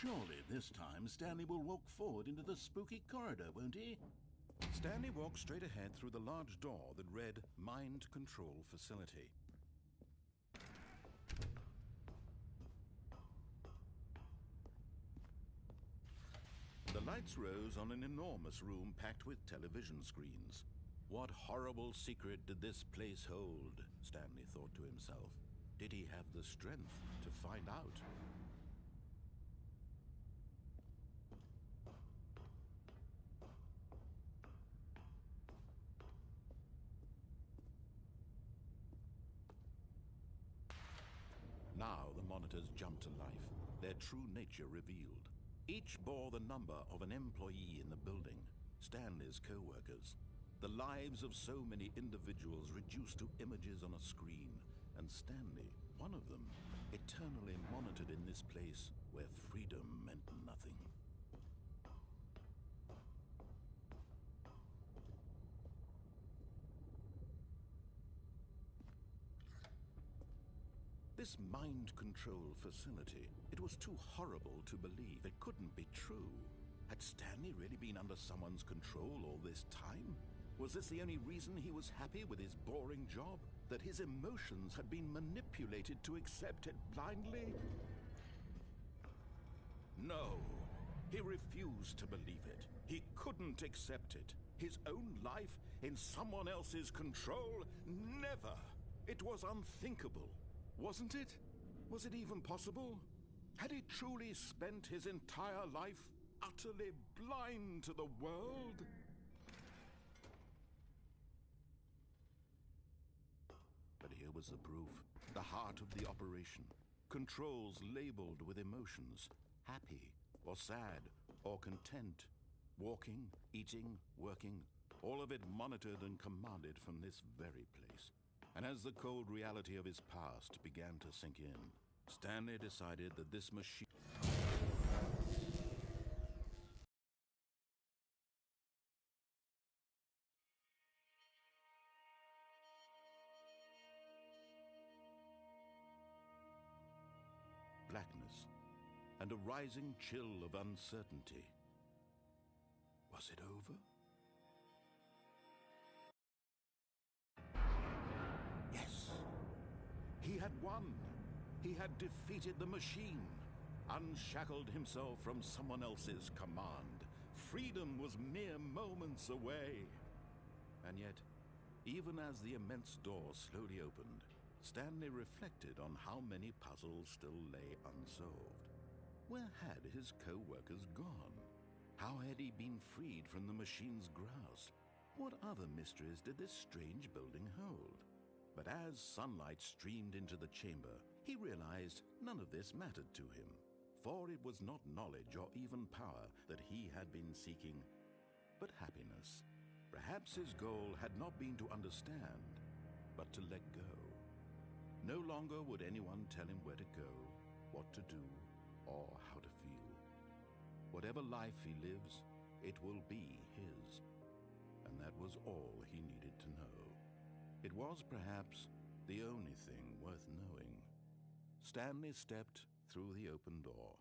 S1: Surely this time Stanley will walk forward into the spooky corridor, won't he?
S4: Stanley walked straight ahead through the large door that read Mind Control Facility. The lights rose on an enormous room packed with television screens. What horrible secret did this place hold? Stanley thought to himself. Did he have the strength to find out? Now the monitors jumped to life, their true nature revealed. Each bore the number of an employee in the building, Stanley's co-workers. The lives of so many individuals reduced to images on a screen, and Stanley, one of them, eternally monitored in this place where freedom meant nothing. This mind control facility, it was too horrible to believe. It couldn't be true. Had Stanley really been under someone's control all this time? Was this the only reason he was happy with his boring job? That his emotions had been manipulated to accept it blindly? No, he refused to believe it. He couldn't accept it. His own life in someone else's control? Never! It was unthinkable. Wasn't it? Was it even possible? Had he truly spent his entire life utterly blind to the world? But here was the proof. The heart of the operation. Controls labeled with emotions. Happy, or sad, or content. Walking, eating, working. All of it monitored and commanded from this very place. And as the cold reality of his past began to sink in, Stanley decided that this machine... blackness, and a rising chill of uncertainty. Was it over? Yes! He had won! He had defeated the machine, unshackled himself from someone else's command. Freedom was mere moments away. And yet, even as the immense door slowly opened, Stanley reflected on how many puzzles still lay unsolved. Where had his co-workers gone? How had he been freed from the machine's grasp? What other mysteries did this strange building hold? But as sunlight streamed into the chamber, he realized none of this mattered to him. For it was not knowledge or even power that he had been seeking, but happiness. Perhaps his goal had not been to understand, but to let go. No longer would anyone tell him where to go, what to do, or how to feel. Whatever life he lives, it will be his. And that was all he needed to know. It was perhaps the only thing worth knowing. Stanley stepped through the open door.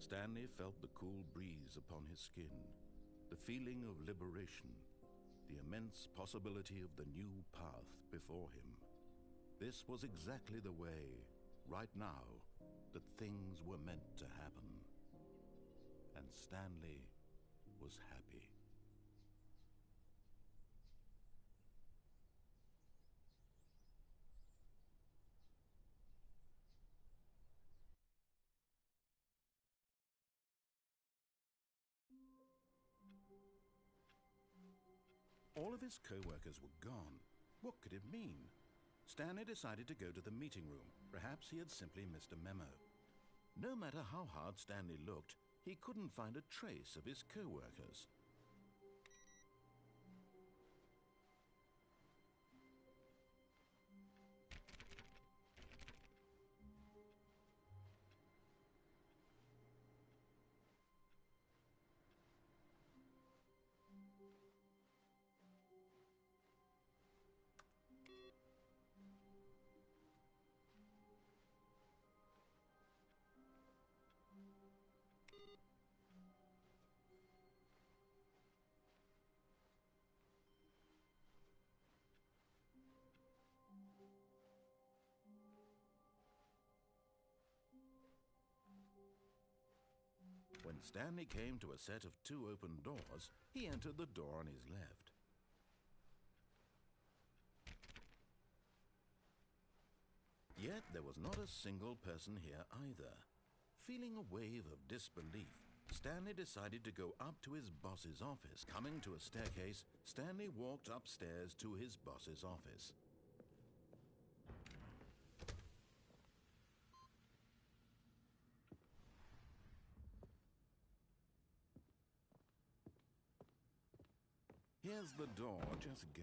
S4: Stanley felt the cool breeze upon his skin, the feeling of liberation, the immense possibility of the new path before him. This was exactly the way, right now, that things were meant to happen. And Stanley was happy. All of his co-workers were gone. What could it mean? Stanley decided to go to the meeting room. Perhaps he had simply missed a memo. No matter how hard Stanley looked, he couldn't find a trace of his co-workers. When Stanley came to a set of 2 open doors, he entered the door on his left. Yet there was not a single person here either. Feeling a wave of disbelief, Stanley decided to go up to his boss's office. Coming to a staircase, Stanley walked upstairs to his boss's office. Here's the door, just go.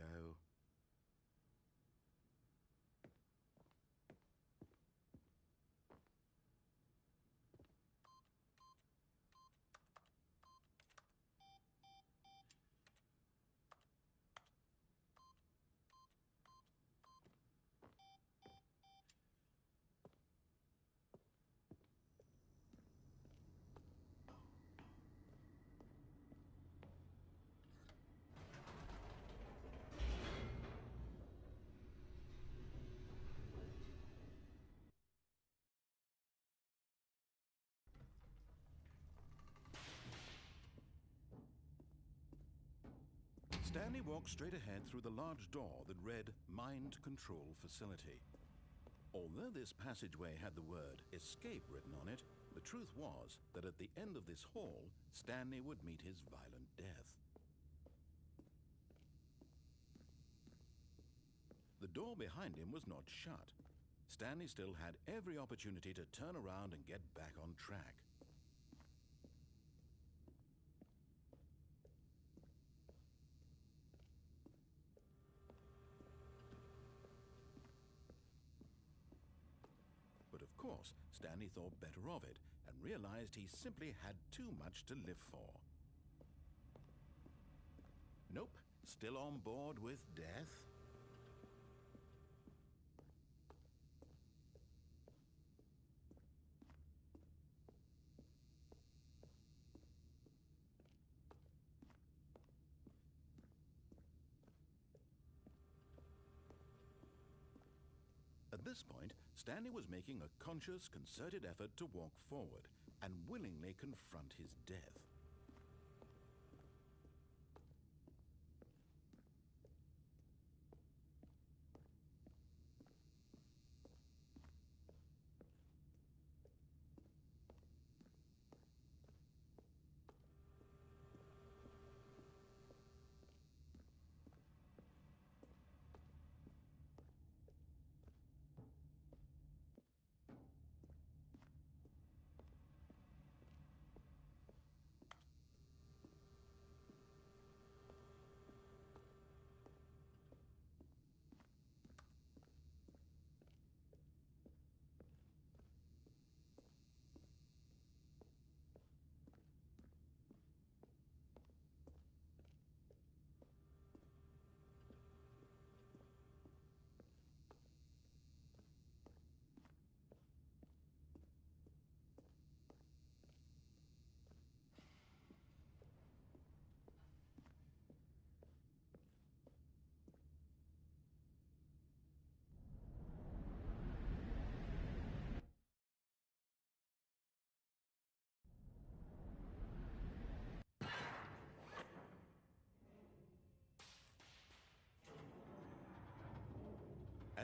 S4: Stanley walked straight ahead through the large door that read Mind Control Facility. Although this passageway had the word escape written on it, the truth was that at the end of this hall, Stanley would meet his violent death. The door behind him was not shut. Stanley still had every opportunity to turn around and get back on track. But of course, Stanley thought better of it and realized he simply had too much to live for. Nope, still on board with death. At this point, Stanley was making a conscious, concerted effort to walk forward and willingly confront his death.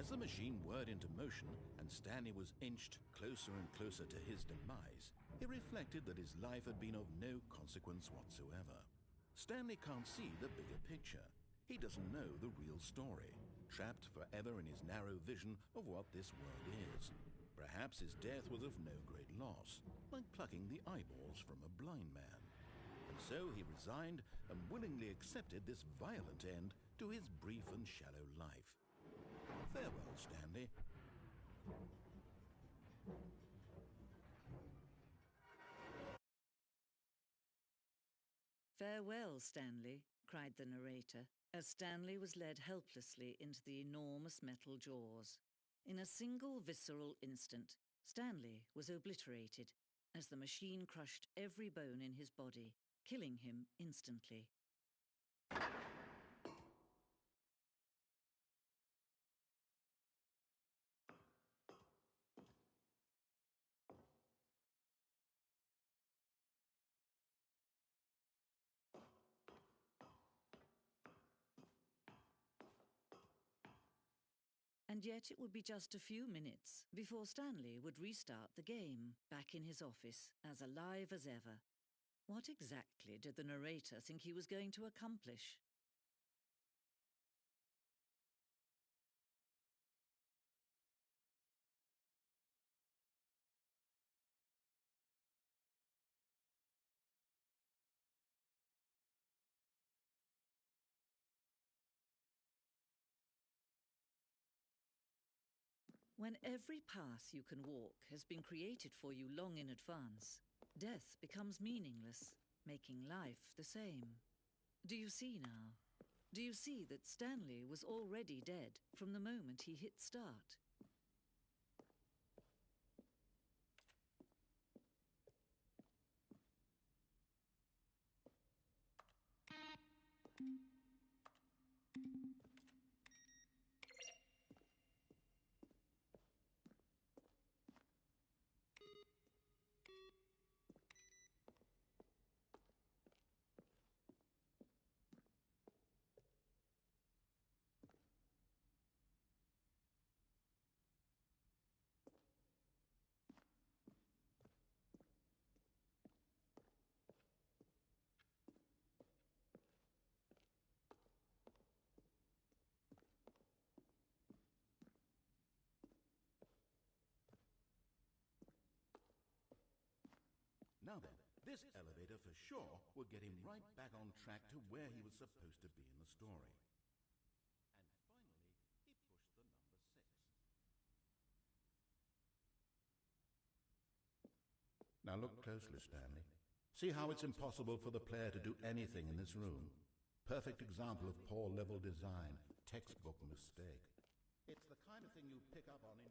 S4: As the machine whirred into motion and Stanley was inched closer and closer to his demise, he reflected that his life had been of no consequence whatsoever. Stanley can't see the bigger picture. He doesn't know the real story, trapped forever in his narrow vision of what this world is. Perhaps his death was of no great loss, like plucking the eyeballs from a blind man. And so he resigned and willingly accepted this violent end to his brief and shallow life. Farewell, Stanley.
S5: Farewell, Stanley, cried the narrator, as Stanley was led helplessly into the enormous metal jaws. In a single visceral instant, Stanley was obliterated as the machine crushed every bone in his body, killing him instantly. And yet it would be just a few minutes before Stanley would restart the game, back in his office, as alive as ever. What exactly did the narrator think he was going to accomplish? When every path you can walk has been created for you long in advance, death becomes meaningless, making life the same. Do you see now? Do you see that Stanley was already dead from the moment he hit start?
S3: This elevator for sure would get him right back on track to where he was supposed to be in the story. And finally, he pushed the number 6. Now look closely, Stanley. See how it's impossible for the player to do anything in this room? Perfect example of poor level design, textbook mistake. It's the kind of thing you pick up on in...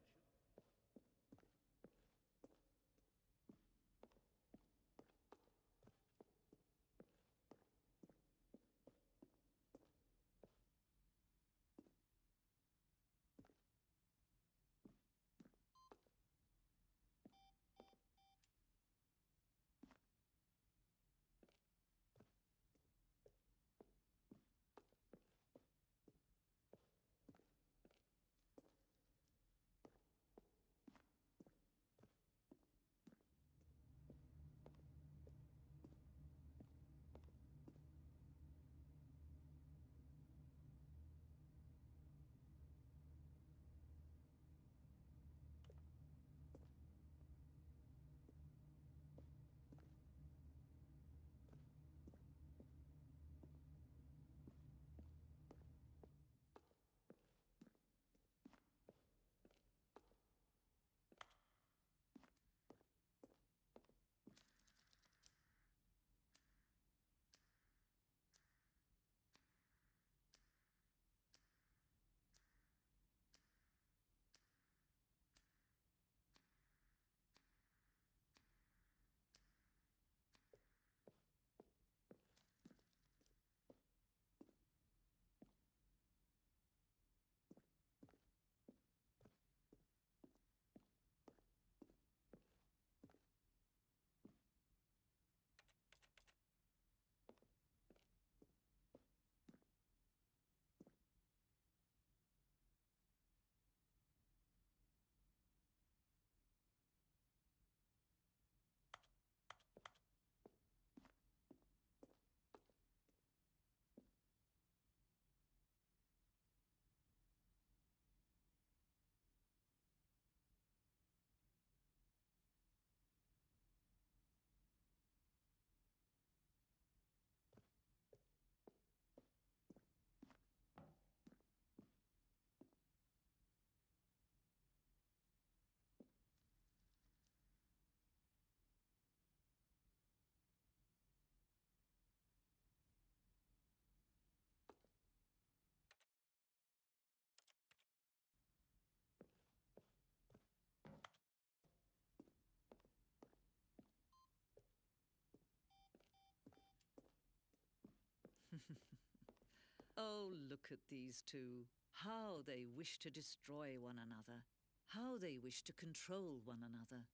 S5: Oh, look at these two. How they wish to destroy one another. How they wish to control one another.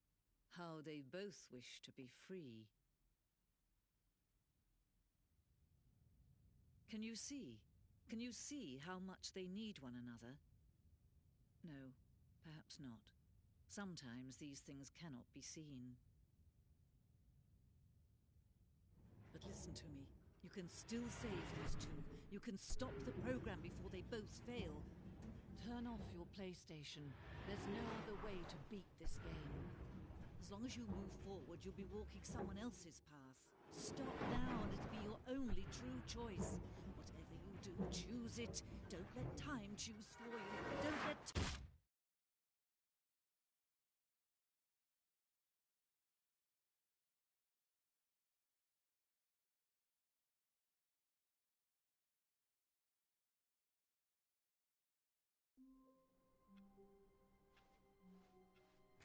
S5: How they both wish to be free. Can you see? Can you see how much they need one another? No, perhaps not. Sometimes these things cannot be seen. But listen to me. You can still save these two. You can stop the program before they both fail. Turn off your PlayStation. There's no other way to beat this game. As long as you move forward, you'll be walking someone else's path. Stop now and it'll be your only true choice. Whatever you do, choose it. Don't let time choose for you. Don't let...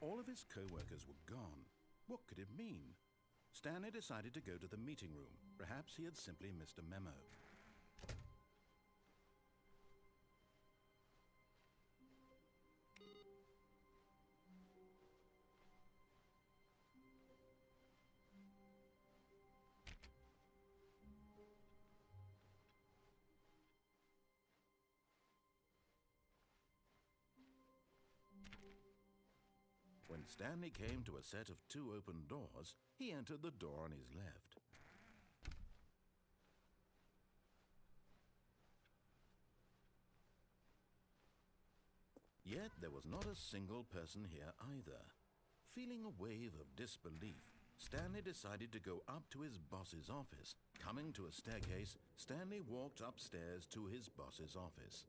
S3: All of his co-workers were gone. What could it mean? Stanley decided to go to the meeting room. Perhaps he had simply missed a memo. When Stanley came to a set of 2 open doors, he entered the door on his left. Yet there was not a single person here either. Feeling a wave of disbelief,
S4: Stanley decided to go up to his boss's office. Coming to a staircase, Stanley walked upstairs to his boss's office.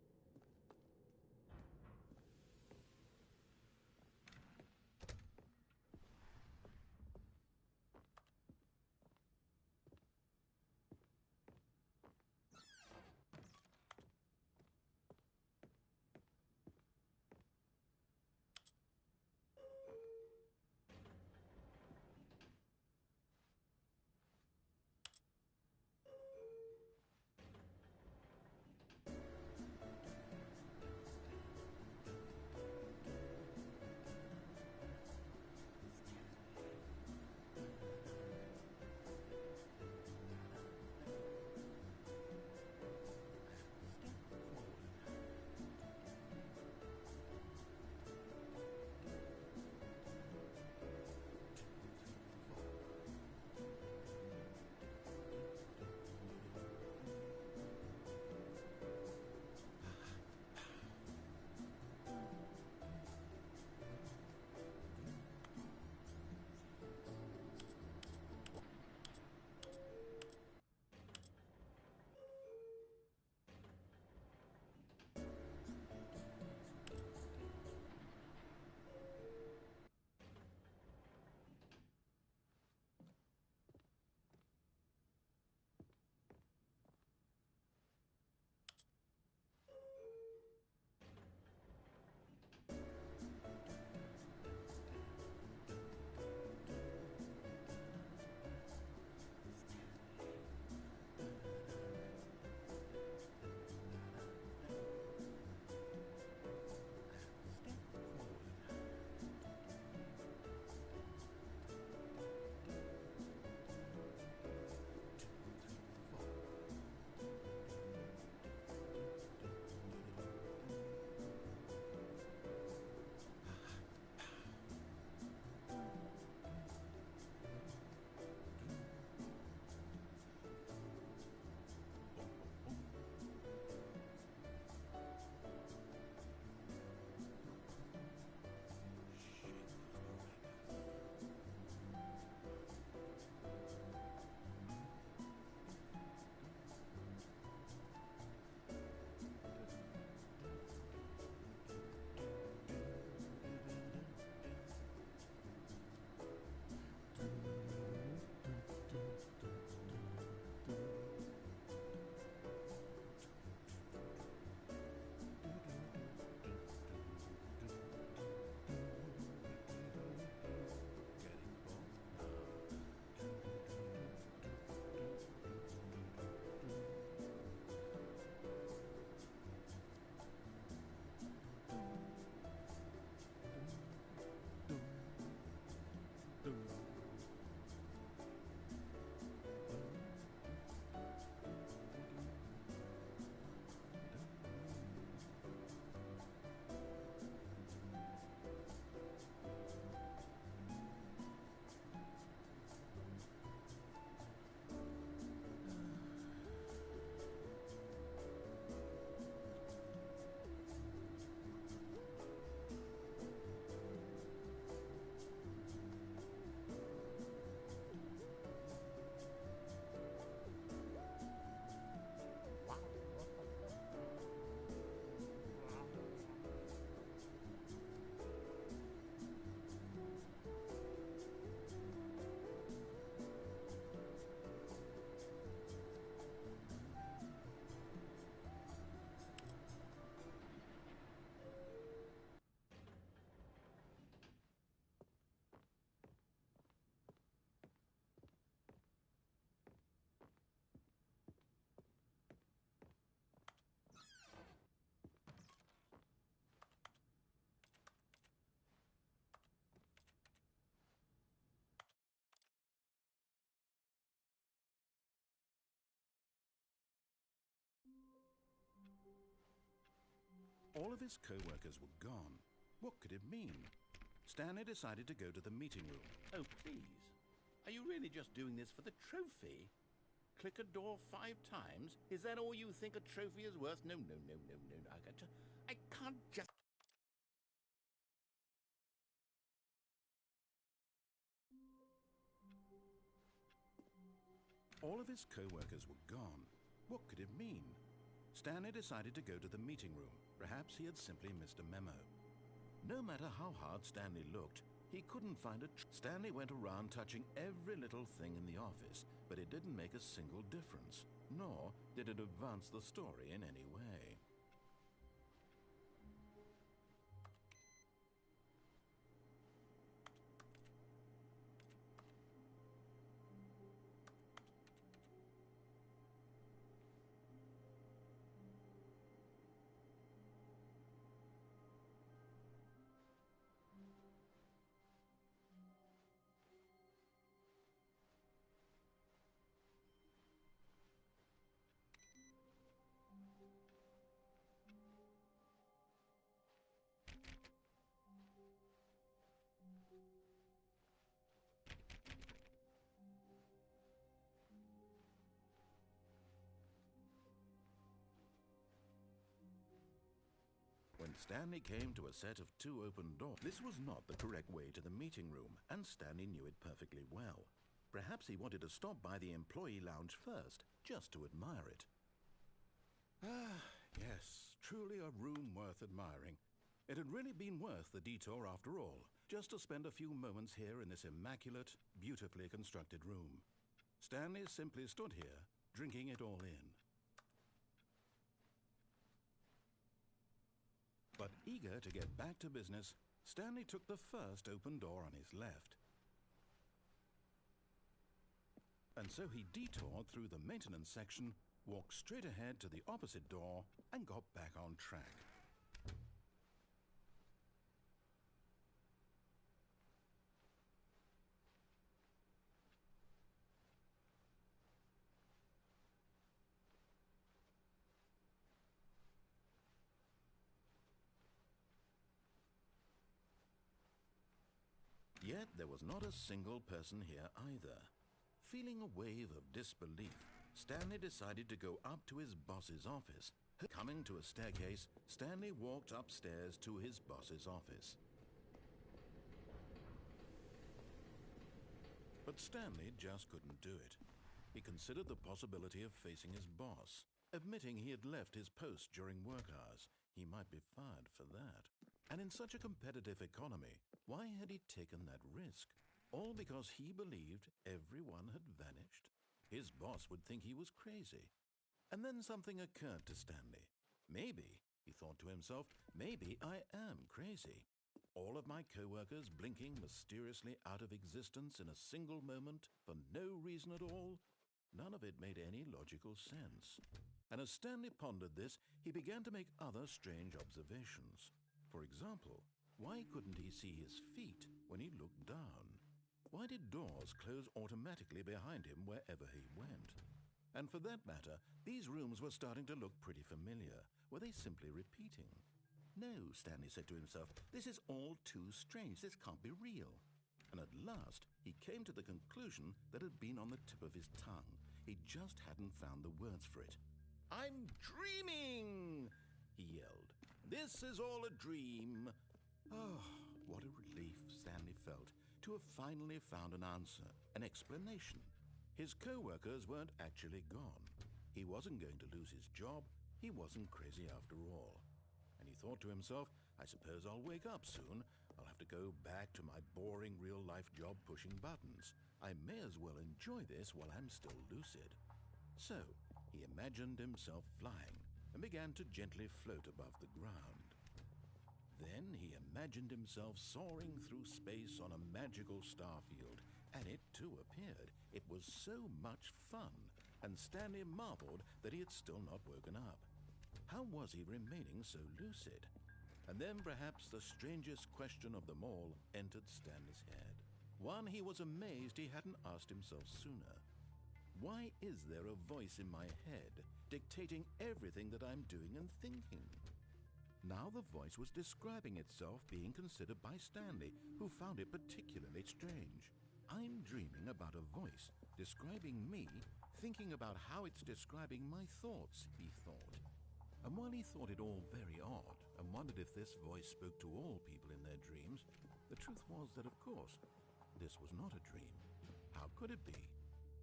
S4: All of his co-workers were gone. What could it mean? Stanley decided to go to the meeting room.
S3: Oh, please. Are you really just doing this for the trophy? Click a door 5 times? Is that all you think a trophy is worth? No, no, no, no, no. I can't just...
S4: All of his co-workers were gone. What could it mean? Stanley decided to go to the meeting room. Perhaps he had simply missed a memo. No matter how hard Stanley looked, he couldn't find it. Stanley went around touching every little thing in the office, but it didn't make a single difference, nor did it advance the story in any way. When Stanley came to a set of 2 open doors, this was not the correct way to the meeting room, and Stanley knew it perfectly well. Perhaps he wanted to stop by the employee lounge first, just to admire it. Ah, yes, truly a room worth admiring. It had really been worth the detour after all, just to spend a few moments here in this immaculate, beautifully constructed room. Stanley simply stood here, drinking it all in. But eager to get back to business, Stanley took the first open door on his left. And so he detoured through the maintenance section, walked straight ahead to the opposite door, and got back on track. Yet there was not a single person here either. Feeling a wave of disbelief, Stanley decided to go up to his boss's office. Coming to a staircase, Stanley walked upstairs to his boss's office. But Stanley just couldn't do it. He considered the possibility of facing his boss. Admitting he had left his post during work hours, he might be fired for that. And in such a competitive economy, why had he taken that risk? All because he believed everyone had vanished? His boss would think he was crazy. And then something occurred to Stanley. Maybe, he thought to himself, maybe I am crazy. All of my co-workers blinking mysteriously out of existence in a single moment for no reason at all? None of it made any logical sense. And as Stanley pondered this, he began to make other strange observations. For example, why couldn't he see his feet when he looked down? Why did doors close automatically behind him wherever he went? And for that matter, these rooms were starting to look pretty familiar. Were they simply repeating? No, Stanley said to himself, this is all too strange. This can't be real. And at last, he came to the conclusion that had been on the tip of his tongue. He just hadn't found the words for it. "I'm dreaming!" he yelled. "This is all a dream." Oh, what a relief Stanley felt to have finally found an answer, an explanation. His co-workers weren't actually gone. He wasn't going to lose his job. He wasn't crazy after all. And he thought to himself, I suppose I'll wake up soon. I'll have to go back to my boring real-life job pushing buttons. I may as well enjoy this while I'm still lucid. So, he imagined himself flying and began to gently float above the ground. Then he imagined himself soaring through space on a magical starfield, and it too appeared. It was so much fun, and Stanley marveled that he had still not woken up. How was he remaining so lucid? And then perhaps the strangest question of them all entered Stanley's head. One he was amazed he hadn't asked himself sooner. Why is there a voice in my head dictating everything that I'm doing and thinking? Now the voice was describing itself being considered by Stanley, who found it particularly strange. I'm dreaming about a voice describing me, thinking about how it's describing my thoughts, he thought. And while he thought it all very odd and wondered if this voice spoke to all people in their dreams, the truth was that, of course, this was not a dream. How could it be?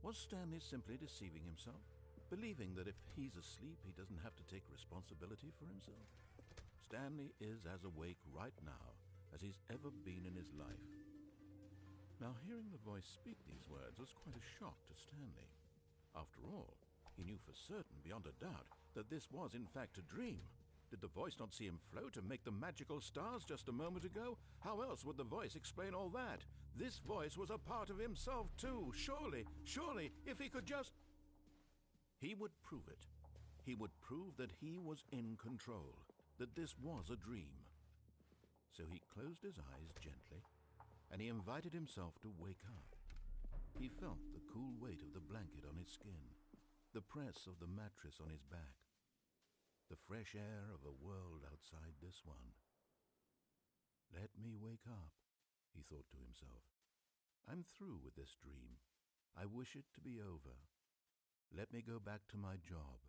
S4: Was Stanley simply deceiving himself, believing that if he's asleep, he doesn't have to take responsibility for himself? Stanley is as awake right now as he's ever been in his life. Now, hearing the voice speak these words was quite a shock to Stanley. After all, he knew for certain, beyond a doubt, that this was in fact a dream. Did the voice not see him float and make the magical stars just a moment ago? How else would the voice explain all that? This voice was a part of himself too. Surely, if he could just... He would prove it. He would prove that he was in control, that this was a dream. So he closed his eyes gently, and he invited himself to wake up. He felt the cool weight of the blanket on his skin, the press of the mattress on his back, the fresh air of a world outside this one. Let me wake up, he thought to himself. I'm through with this dream. I wish it to be over. Let me go back to my job.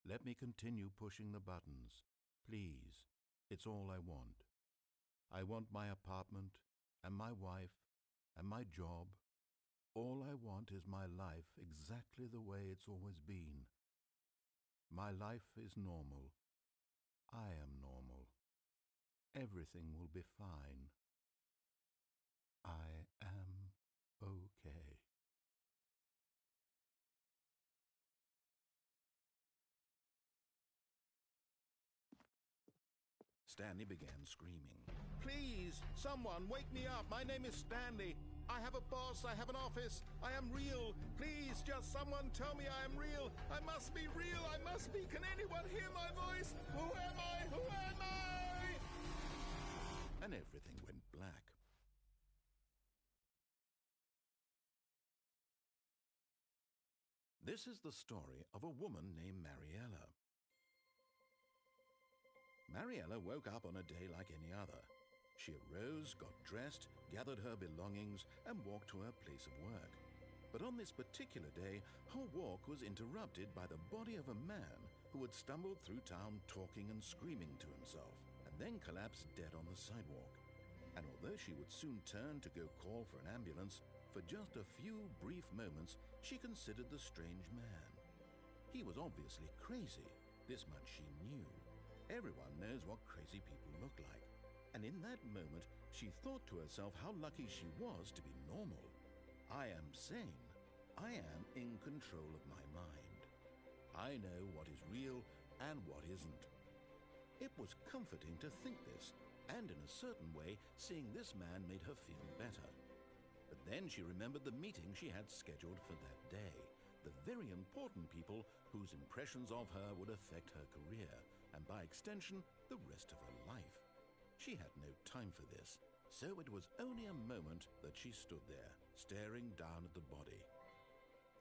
S4: Let me continue pushing the buttons. Please, it's all I want. I want my apartment, and my wife, and my job. All I want is my life exactly the way it's always been. My life is normal. I am normal. Everything will be fine. I am okay. Stanley began screaming. Please, someone, wake me up. My name is Stanley. I have a boss. I have an office. I am real. Please, just someone tell me I am real. I must be real. I must be. Can anyone hear my voice? Who am I? Who am I? And everything went black. This is the story of a woman named Mariella. Mariella woke up on a day like any other. She arose, got dressed, gathered her belongings, and walked to her place of work. But on this particular day, her walk was interrupted by the body of a man who had stumbled through town talking and screaming to himself, and then collapsed dead on the sidewalk. And although she would soon turn to go call for an ambulance, for just a few brief moments she considered the strange man. He was obviously crazy, this much she knew. Everyone knows what crazy people look like. And in that moment, she thought to herself how lucky she was to be normal. I am sane. I am in control of my mind. I know what is real and what isn't. It was comforting to think this, and in a certain way, seeing this man made her feel better. But then she remembered the meeting she had scheduled for that day, the very important people whose impressions of her would affect her career, and by extension, the rest of her life. She had no time for this, so it was only a moment that she stood there, staring down at the body.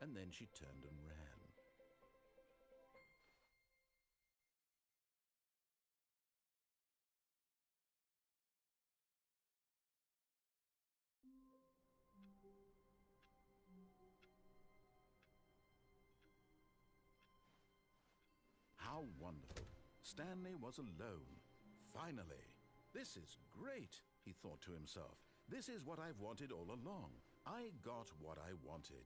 S4: And then she turned and ran. How wonderful. Stanley was alone. Finally. This is great, he thought to himself. This is what I've wanted all along. I got what I wanted.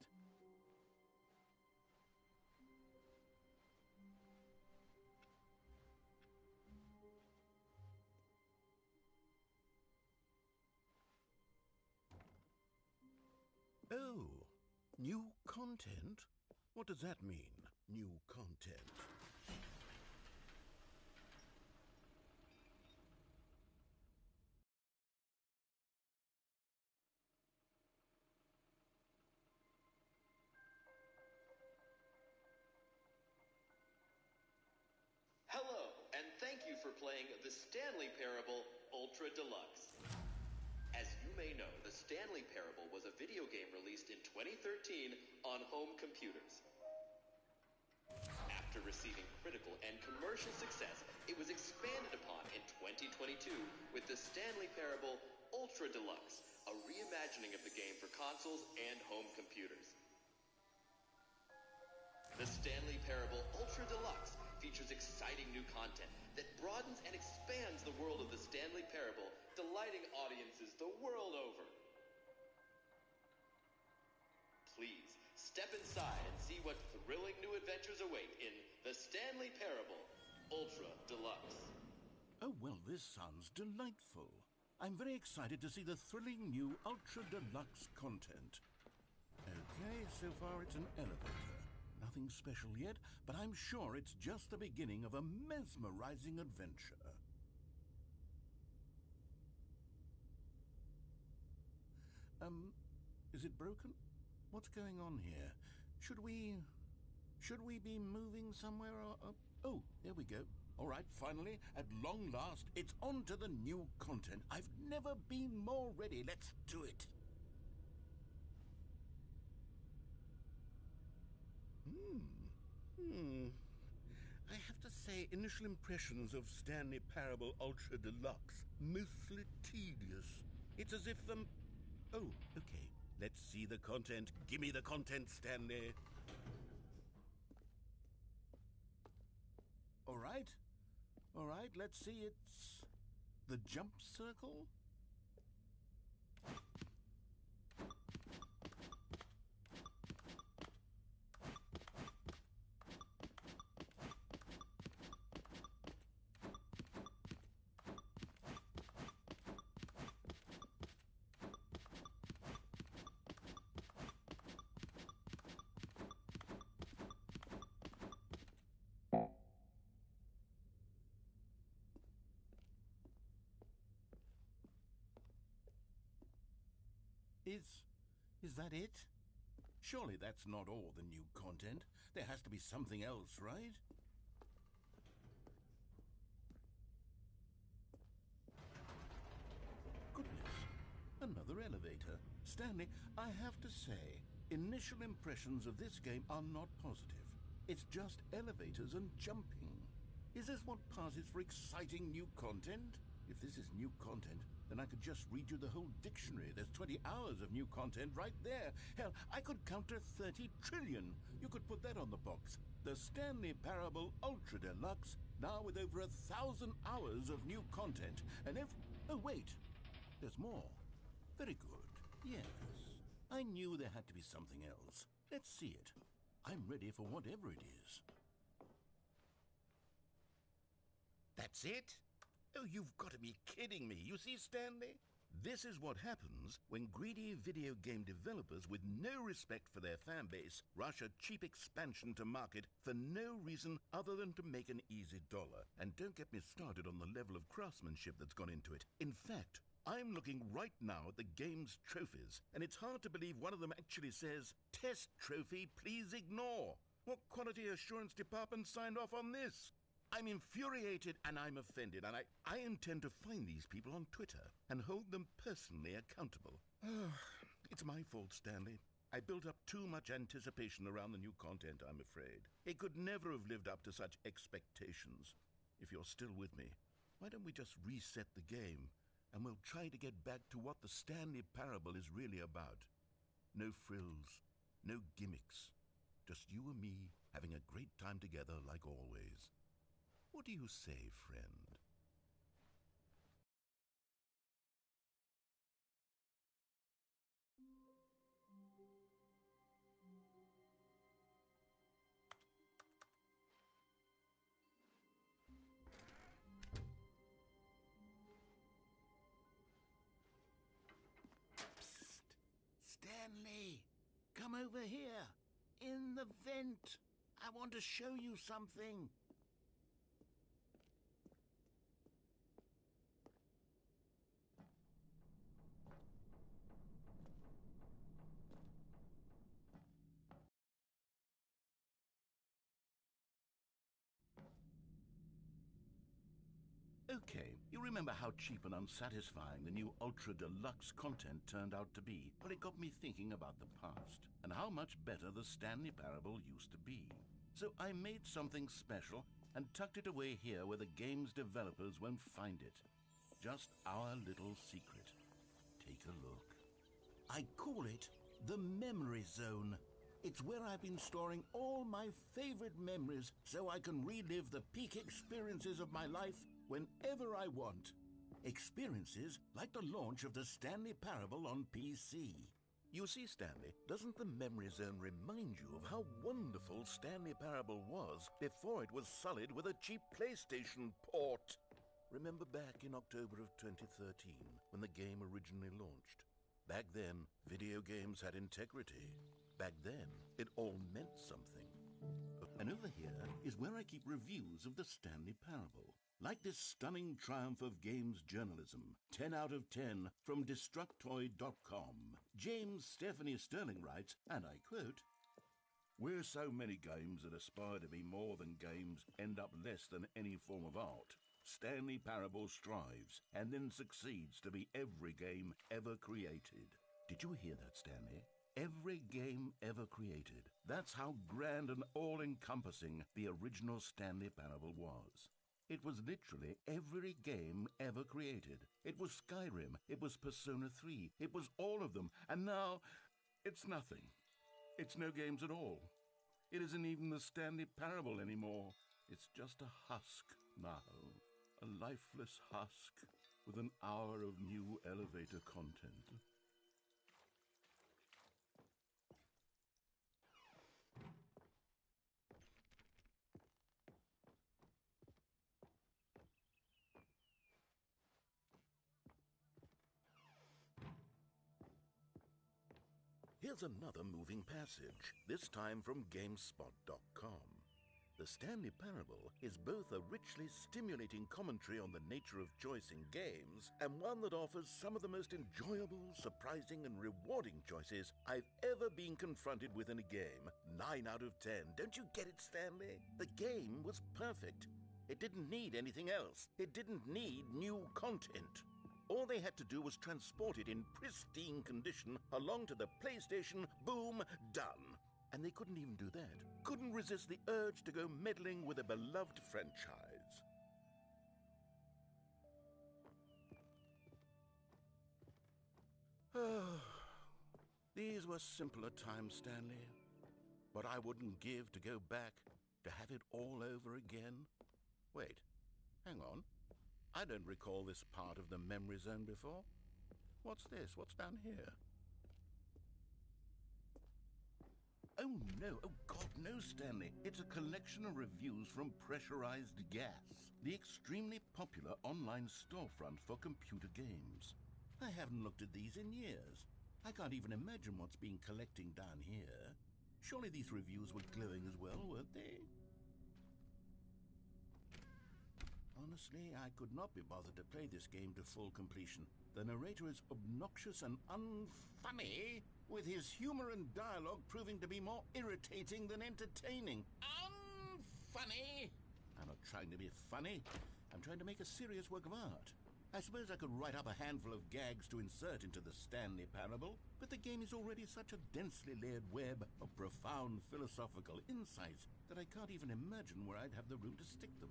S4: Oh, new content? What does that mean, new content?
S6: Hello, and thank you for playing the Stanley Parable Ultra Deluxe. As you may know, the Stanley Parable was a video game released in 2013 on home computers. After receiving critical and commercial success, it was expanded upon in 2022 with the Stanley Parable Ultra Deluxe, a reimagining of the game for consoles and home computers. The Stanley Parable Ultra Deluxe features exciting new content that broadens and expands the world of the Stanley Parable, delighting audiences the world over. Please, Step inside and see what thrilling new adventures await in The Stanley Parable Ultra Deluxe.
S1: Oh, well, this sounds delightful. I'm very excited to see the thrilling new Ultra Deluxe content. Okay, so far it's an elevator. Nothing special yet, but I'm sure it's just the beginning of a mesmerizing adventure. Is it broken? What's going on here? Should we be moving somewhere or... Oh, there we go. All right, finally, at long last, it's on to the new content. I've never been more ready. Let's do it. I have to say, initial impressions of Stanley Parable Ultra Deluxe, mostly tedious. It's as if Oh, okay. Let's see the content. Give me the content, Stanley. All right, let's see. It's the jump circle. Is that it? Surely that's not all the new content. There has to be something else, right? Goodness, another elevator. Stanley, I have to say, initial impressions of this game are not positive. It's just elevators and jumping. Is this what passes for exciting new content? If this is new content, then I could just read you the whole dictionary. There's 20 hours of new content right there. Hell, I could count to 30 trillion. You could put that on the box. The Stanley Parable Ultra Deluxe, now with over 1,000 hours of new content. And oh, wait. There's more. Very good. Yes. I knew there had to be something else. Let's see it. I'm ready for whatever it is. That's it? Oh, you've got to be kidding me. You see, Stanley? This is what happens when greedy video game developers with no respect for their fan base rush a cheap expansion to market for no reason other than to make an easy dollar. And don't get me started on the level of craftsmanship that's gone into it. In fact, I'm looking right now at the game's trophies, and it's hard to believe one of them actually says, "Test trophy, please ignore." What quality assurance department signed off on this? I'm infuriated and I'm offended, and I intend to find these people on Twitter and hold them personally accountable. It's my fault, Stanley. I built up too much anticipation around the new content, I'm afraid. It could never have lived up to such expectations. If you're still with me, why don't we just reset the game, and we'll try to get back to what the Stanley Parable is really about. No frills, no gimmicks. Just you and me having a great time together like always. What do you say, friend? Psst! Stanley! Come over here! In the vent! I want to show you something! Okay, you remember how cheap and unsatisfying the new Ultra Deluxe content turned out to be? Well, it got me thinking about the past, and how much better the Stanley Parable used to be. So I made something special and tucked it away here where the game's developers won't find it. Just our little secret. Take a look. I call it the Memory Zone. It's where I've been storing all my favorite memories so I can relive the peak experiences of my life whenever I want. Experiences like the launch of the Stanley Parable on PC. You see, Stanley, doesn't the memory zone remind you of how wonderful Stanley Parable was before it was sullied with a cheap PlayStation port? Remember back in October of 2013, when the game originally launched? Back then, video games had integrity. Back then, it all meant something. And over here is where I keep reviews of the Stanley Parable. Like this stunning triumph of games journalism, 10 out of 10 from Destructoid.com. James Stephanie Sterling writes, and I quote, "Where so many games that aspire to be more than games end up less than any form of art, Stanley Parable strives and then succeeds to be every game ever created." Did you hear that, Stanley? Every game ever created. That's how grand and all-encompassing the original Stanley Parable was. It was literally every game ever created. It was Skyrim, it was Persona 3, it was all of them, and now it's nothing. It's no games at all. It isn't even the Stanley Parable anymore. It's just a husk now. A lifeless husk with an hour of new elevator content. Here's another moving passage, this time from GameSpot.com. The Stanley Parable is both a richly stimulating commentary on the nature of choice in games and one that offers some of the most enjoyable, surprising, and rewarding choices I've ever been confronted with in a game. 9 out of 10. Don't you get it, Stanley? The game was perfect. It didn't need anything else. It didn't need new content. All they had to do was transport it in pristine condition along to the PlayStation. Boom, done. And they couldn't even do that. Couldn't resist the urge to go meddling with a beloved franchise. These were simpler times, Stanley. But I wouldn't give to go back to have it all over again. Wait, hang on. I don't recall this part of the memory zone before. What's this? What's down here? Oh no, oh God, no, Stanley. It's a collection of reviews from Pressurized Gas, the extremely popular online storefront for computer games. I haven't looked at these in years. I can't even imagine what's been collecting down here. Surely these reviews were glowing as well, weren't they? Honestly, I could not be bothered to play this game to full completion. The narrator is obnoxious and unfunny, with his humor and dialogue proving to be more irritating than entertaining. Unfunny! I'm not trying to be funny. I'm trying to make a serious work of art. I suppose I could write up a handful of gags to insert into the Stanley Parable, but the game is already such a densely layered web of profound philosophical insights that I can't even imagine where I'd have the room to stick them.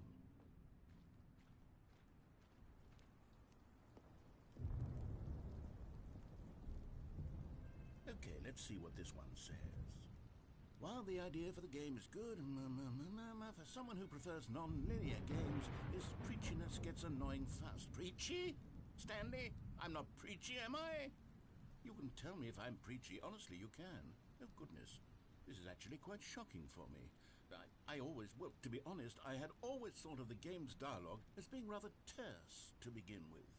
S1: Okay, let's see what this one says. While the idea for the game is good, for someone who prefers non-linear games, his preachiness gets annoying fast. Preachy? Stanley? I'm not preachy, am I? You can tell me if I'm preachy. Honestly, you can. Oh, goodness. This is actually quite shocking for me. Well, to be honest, I had always thought of the game's dialogue as being rather terse to begin with.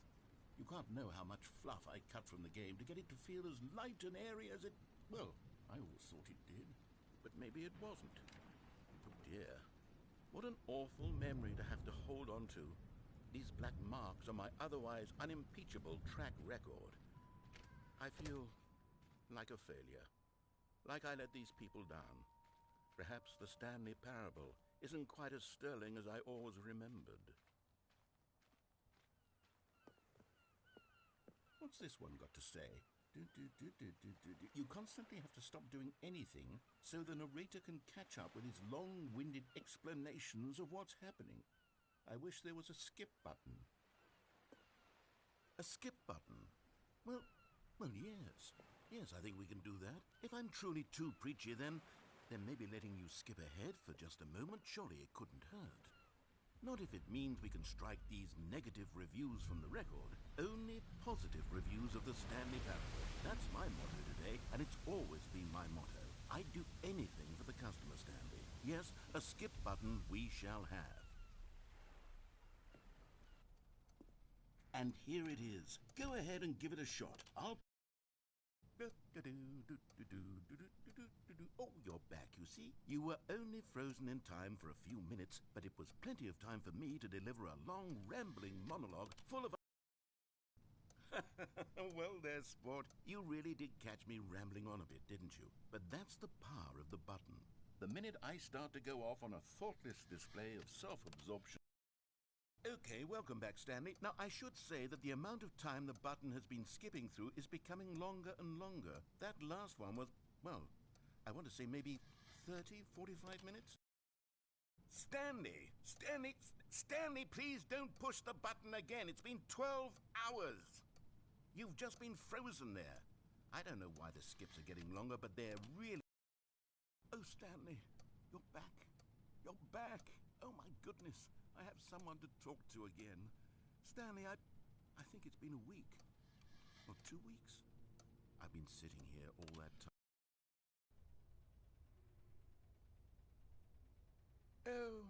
S1: You can't know how much fluff I cut from the game to get it to feel as light and airy as it... Well, I always thought it did. But maybe it wasn't. Oh dear. What an awful memory to have to hold on to. These black marks on my otherwise unimpeachable track record. I feel like a failure. Like I let these people down. Perhaps the Stanley Parable isn't quite as sterling as I always remembered. What's this one got to say? You constantly have to stop doing anything so the narrator can catch up with his long-winded explanations of what's happening. I wish there was a skip button. A skip button? Well, yes. Yes, I think we can do that. If I'm truly too preachy, then maybe letting you skip ahead for just a moment, surely it couldn't hurt. Not if it means we can strike these negative reviews from the record. Only positive reviews of the Stanley Parable. That's my motto today, and it's always been my motto. I'd do anything for the customer, Stanley. Yes, a skip button we shall have. And here it is. Go ahead and give it a shot. Oh, you're back, you see. You were only frozen in time for a few minutes, but it was plenty of time for me to deliver a long, rambling monologue full of... Well there, sport. You really did catch me rambling on a bit, didn't you? But that's the power of the button. The minute I start to go off on a thoughtless display of self-absorption... Okay, welcome back, Stanley. Now, I should say that the amount of time the button has been skipping through is becoming longer and longer. That last one was, well, I want to say maybe 30, 45 minutes? Stanley! Stanley, please don't push the button again. It's been 12 hours. You've just been frozen there. I don't know why the skips are getting longer, but they're really... Oh, Stanley, you're back. You're back. Oh, my goodness. I have someone to talk to again. Stanley, I think it's been a week. Or 2 weeks. I've been sitting here all that time. Oh,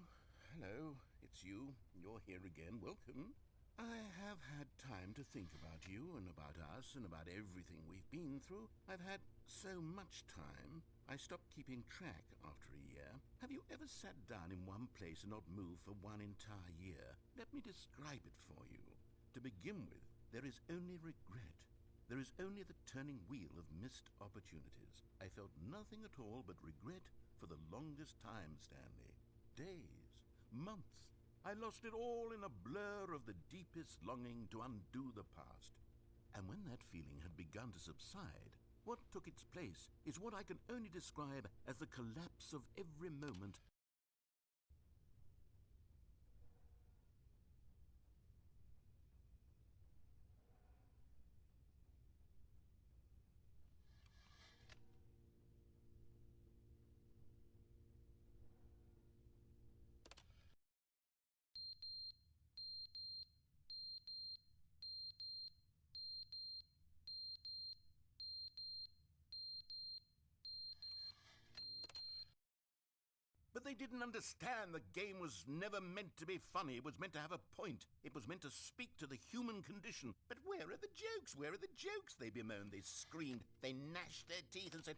S1: hello. It's you. You're here again. Welcome. I have had time to think about you and about us and about everything we've been through. I've had so much time, I stopped keeping track after a year. Have you ever sat down in one place and not moved for one entire year? Let me describe it for you. To begin with, there is only regret. There is only the turning wheel of missed opportunities. I felt nothing at all but regret for the longest time, Stanley. Days, months. I lost it all in a blur of the deepest longing to undo the past. And when that feeling had begun to subside, what took its place is what I can only describe as the collapse of every moment. But they didn't understand the game was never meant to be funny. It was meant to have a point. It was meant to speak to the human condition. But where are the jokes? Where are the jokes? They bemoaned, they screamed, they gnashed their teeth and said,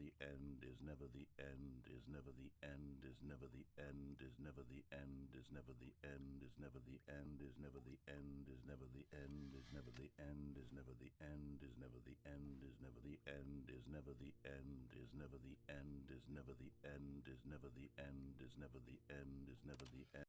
S1: the end is never the end, is never the end, is never the end, is never the end, is never the end, is never the end, is never the end, is never the end, is never the end, is never the end, is never the end, is never the end, is never the end, is never the end, is never the end, is never the end, is never the end, is never the end.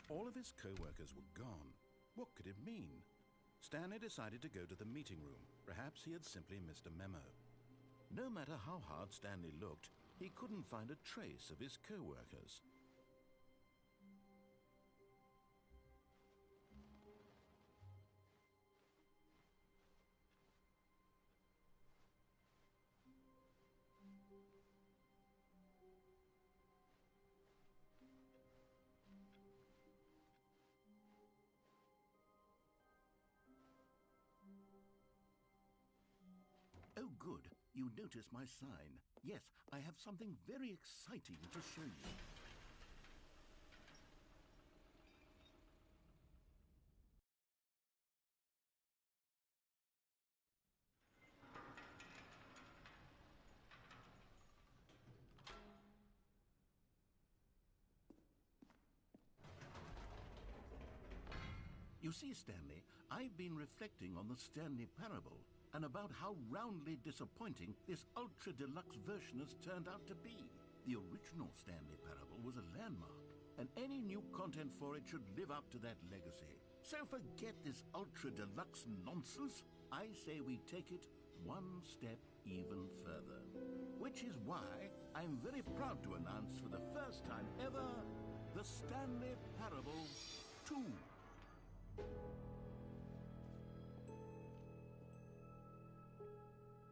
S4: All of his co-workers were gone. What could it mean? Stanley decided to go to the meeting room. Perhaps he had simply missed a memo. No matter how hard Stanley looked, he couldn't find a trace of his co-workers.
S1: Oh, good. You notice my sign. Yes, I have something very exciting to show you. You see, Stanley, I've been reflecting on the Stanley Parable and about how roundly disappointing this ultra deluxe version has turned out to be. The original Stanley Parable was a landmark, and any new content for it should live up to that legacy. So forget this ultra deluxe nonsense. I say we take it one step even further. Which is why I'm very proud to announce for the first time ever, the Stanley Parable 2.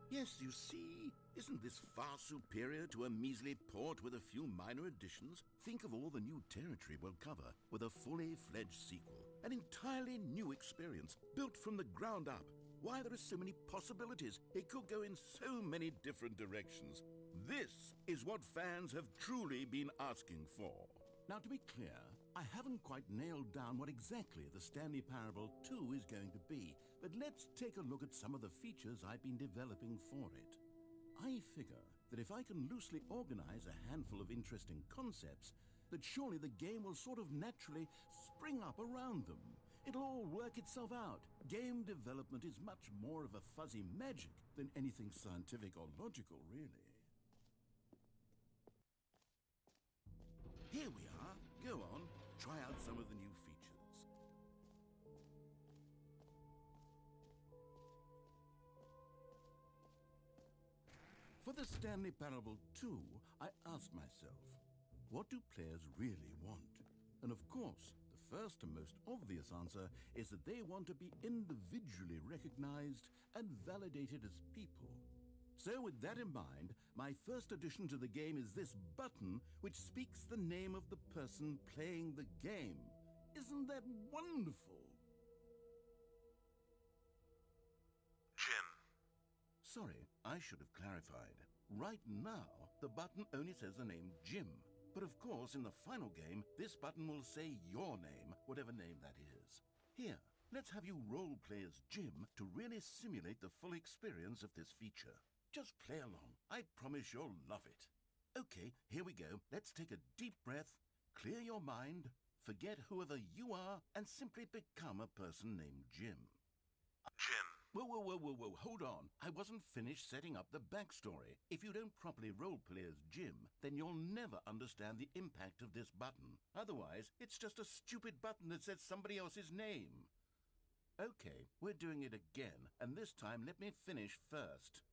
S1: Yes, you see, isn't this far superior to a measly port with a few minor additions? Think of all the new territory we'll cover with a fully fledged sequel. An entirely new experience, built from the ground up. Why, there are so many possibilities. It could go in so many different directions. This is what fans have truly been asking for. Now, to be clear, I haven't quite nailed down what exactly the Stanley Parable 2 is going to be, but let's take a look at some of the features I've been developing for it. I figure that if I can loosely organize a handful of interesting concepts, that surely the game will sort of naturally spring up around them. It'll all work itself out. Game development is much more of a fuzzy magic than anything scientific or logical, really. Here we are. Go on, try out some of the new features. For the Stanley Parable 2, I asked myself, what do players really want? And of course, the first and most obvious answer is that they want to be individually recognized and validated as people. So with that in mind, my first addition to the game is this button which speaks the name of the person playing the game. Isn't that wonderful?
S7: Jim.
S1: Sorry, I should have clarified. Right now, the button only says the name Jim. But of course, in the final game, this button will say your name, whatever name that is. Here, let's have you role-play as Jim to really simulate the full experience of this feature. Just play along. I promise you'll love it. Okay, here we go. Let's take a deep breath, clear your mind, forget whoever you are, and simply become a person named Jim.
S7: Jim.
S1: Whoa, hold on. I wasn't finished setting up the backstory. If you don't properly roleplay as Jim, then you'll never understand the impact of this button. Otherwise, it's just a stupid button that says somebody else's name. Okay, we're doing it again, and this time let me finish first.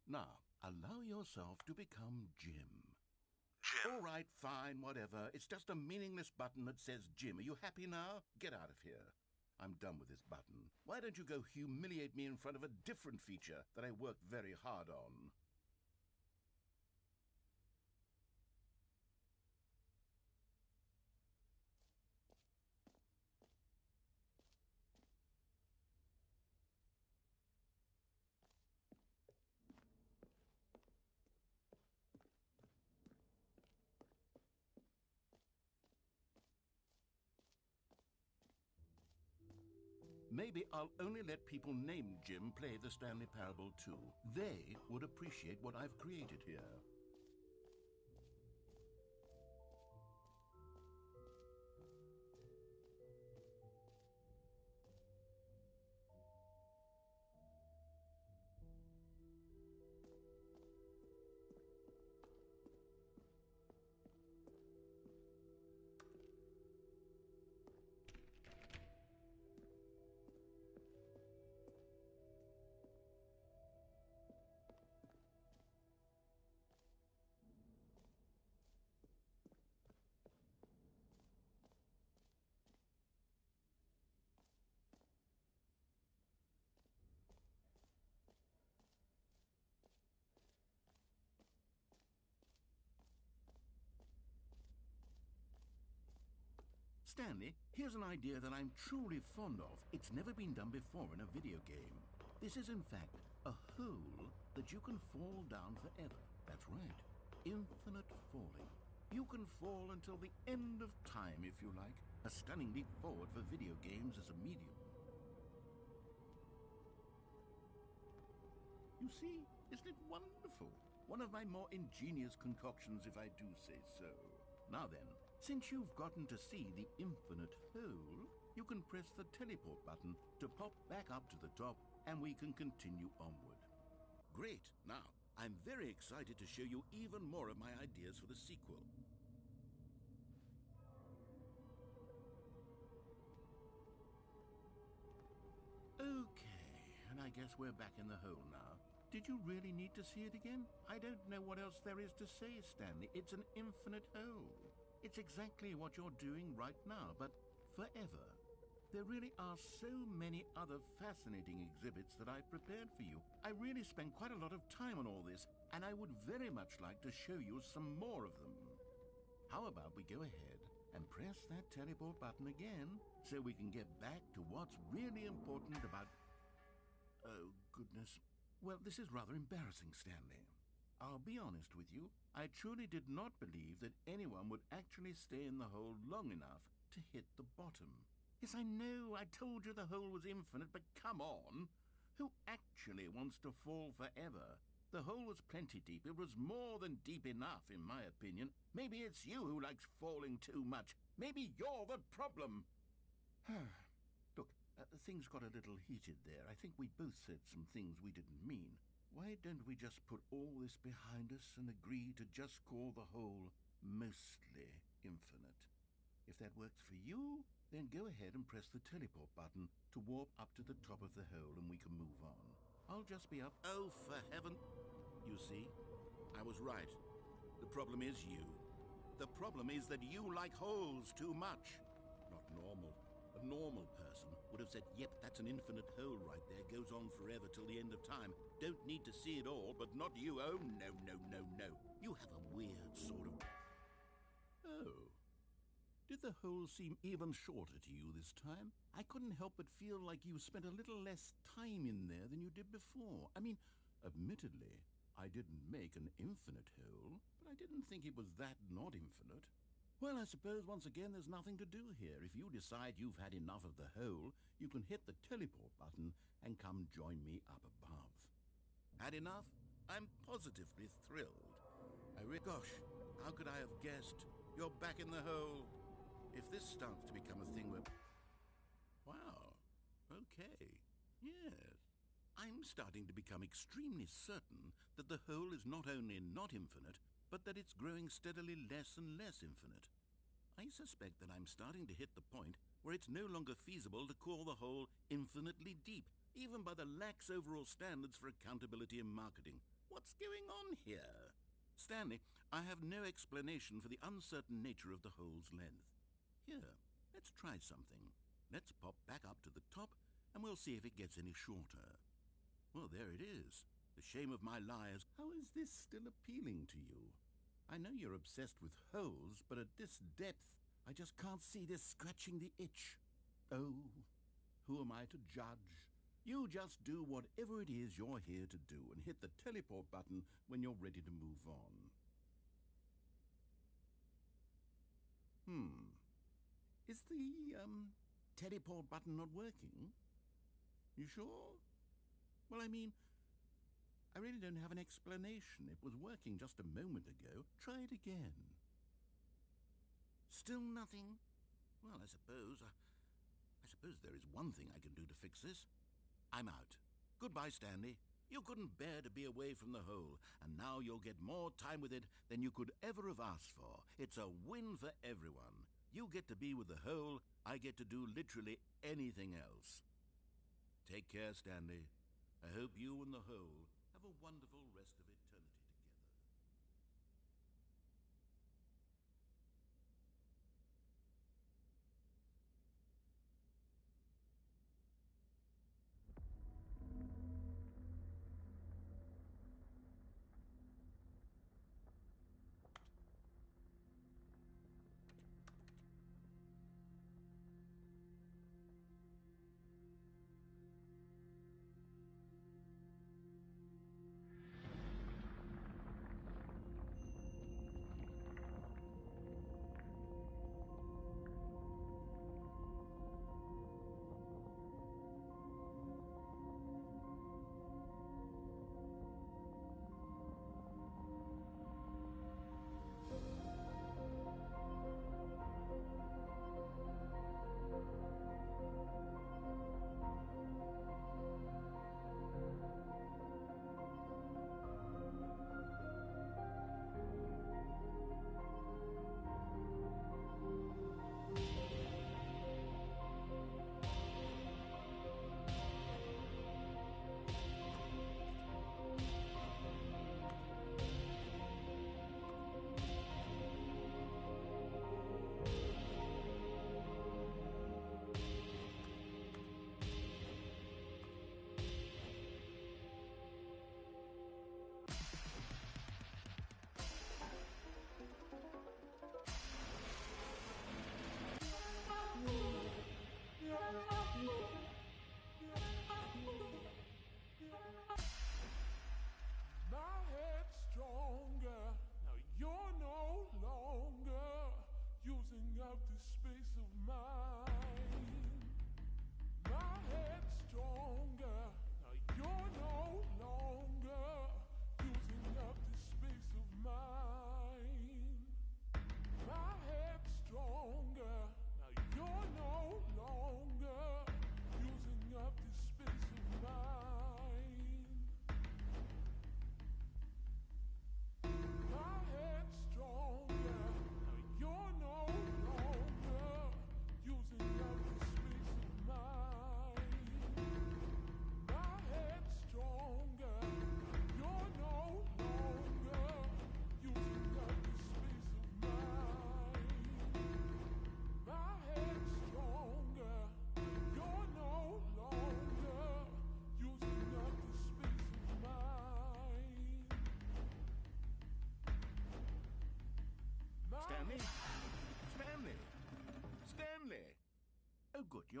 S1: Now, allow yourself to become Jim.
S7: Jim.
S1: All right, fine, whatever. It's just a meaningless button that says Jim. Are you happy now? Get out of here. I'm done with this button. Why don't you go humiliate me in front of a different feature that I worked very hard on? Maybe I'll only let people named Jim play the Stanley Parable 2. They would appreciate what I've created here. Stanley, here's an idea that I'm truly fond of. It's never been done before in a video game. This is, in fact, a hole that you can fall down forever. That's right. Infinite falling. You can fall until the end of time, if you like. A stunning leap forward for video games as a medium. You see, isn't it wonderful? One of my more ingenious concoctions, if I do say so. Now then, since you've gotten to see the infinite hole, you can press the teleport button to pop back up to the top, and we can continue onward. Great. Now, I'm very excited to show you even more of my ideas for the sequel. Okay, and I guess we're back in the hole now. Did you really need to see it again? I don't know what else there is to say, Stanley. It's an infinite hole. It's exactly what you're doing right now, but forever. There really are so many other fascinating exhibits that I've prepared for you. I really spent quite a lot of time on all this, and I would very much like to show you some more of them. How about we go ahead and press that teleport button again so we can get back to what's really important about... Oh, goodness. Well, this is rather embarrassing, Stanley. I'll be honest with you. I truly did not believe that anyone would actually stay in the hole long enough to hit the bottom. Yes, I know, I told you the hole was infinite, but come on. Who actually wants to fall forever? The hole was plenty deep. It was more than deep enough, in my opinion. Maybe it's you who likes falling too much. Maybe you're the problem. Look, things got a little heated there. I think we both said some things we didn't mean. Why don't we just put all this behind us and agree to just call the hole mostly infinite? If that works for you, then go ahead and press the teleport button to warp up to the top of the hole and we can move on. I'll just be up...
S4: Oh, for heaven... You see, I was right. The problem is you. The problem is that you like holes too much. Not normal. A normal person would have said, yep, that's an infinite hole right there, goes on forever till the end of time. Don't need to see it all, but not you. Oh, no, no, no, no. You have a weird sort of... Oh. Did the hole seem even shorter to you this time? I couldn't help but feel like you spent a little less time in there than you did before. I mean, admittedly, I didn't make an infinite hole, but I didn't think it was that not infinite. Well, I suppose once again there's nothing to do here. If you decide you've had enough of the hole, you can hit the teleport button and come join me up above. Had enough? I'm positively thrilled. Gosh, how could I have guessed? You're back in the hole. If this starts to become a thing where... Wow. Okay. Yes. I'm starting to become extremely certain that the hole is not only not infinite, but that it's growing steadily less and less infinite. I suspect that I'm starting to hit the point where it's no longer feasible to call the hole infinitely deep, even by the lax overall standards for accountability and marketing. What's going on here? Stanley, I have no explanation for the uncertain nature of the hole's length. Here, let's try something. Let's pop back up to the top, and we'll see if it gets any shorter. Well, there it is. The shame of my lies. How is this still appealing to you? I know you're obsessed with holes, but at this depth, I just can't see this scratching the itch. Oh, who am I to judge? You just do whatever it is you're here to do and hit the teleport button when you're ready to move on. Is the, teleport button not working? You sure? Well, I mean, I really don't have an explanation. It was working just a moment ago. Try it again. Still nothing? Well, I suppose there is one thing I can do to fix this. I'm out. Goodbye, Stanley. You couldn't bear to be away from the hole, and now you'll get more time with it than you could ever have asked for. It's a win for everyone. You get to be with the hole, I get to do literally anything else. Take care, Stanley. I hope you and the hole have a wonderful rest of eternity together.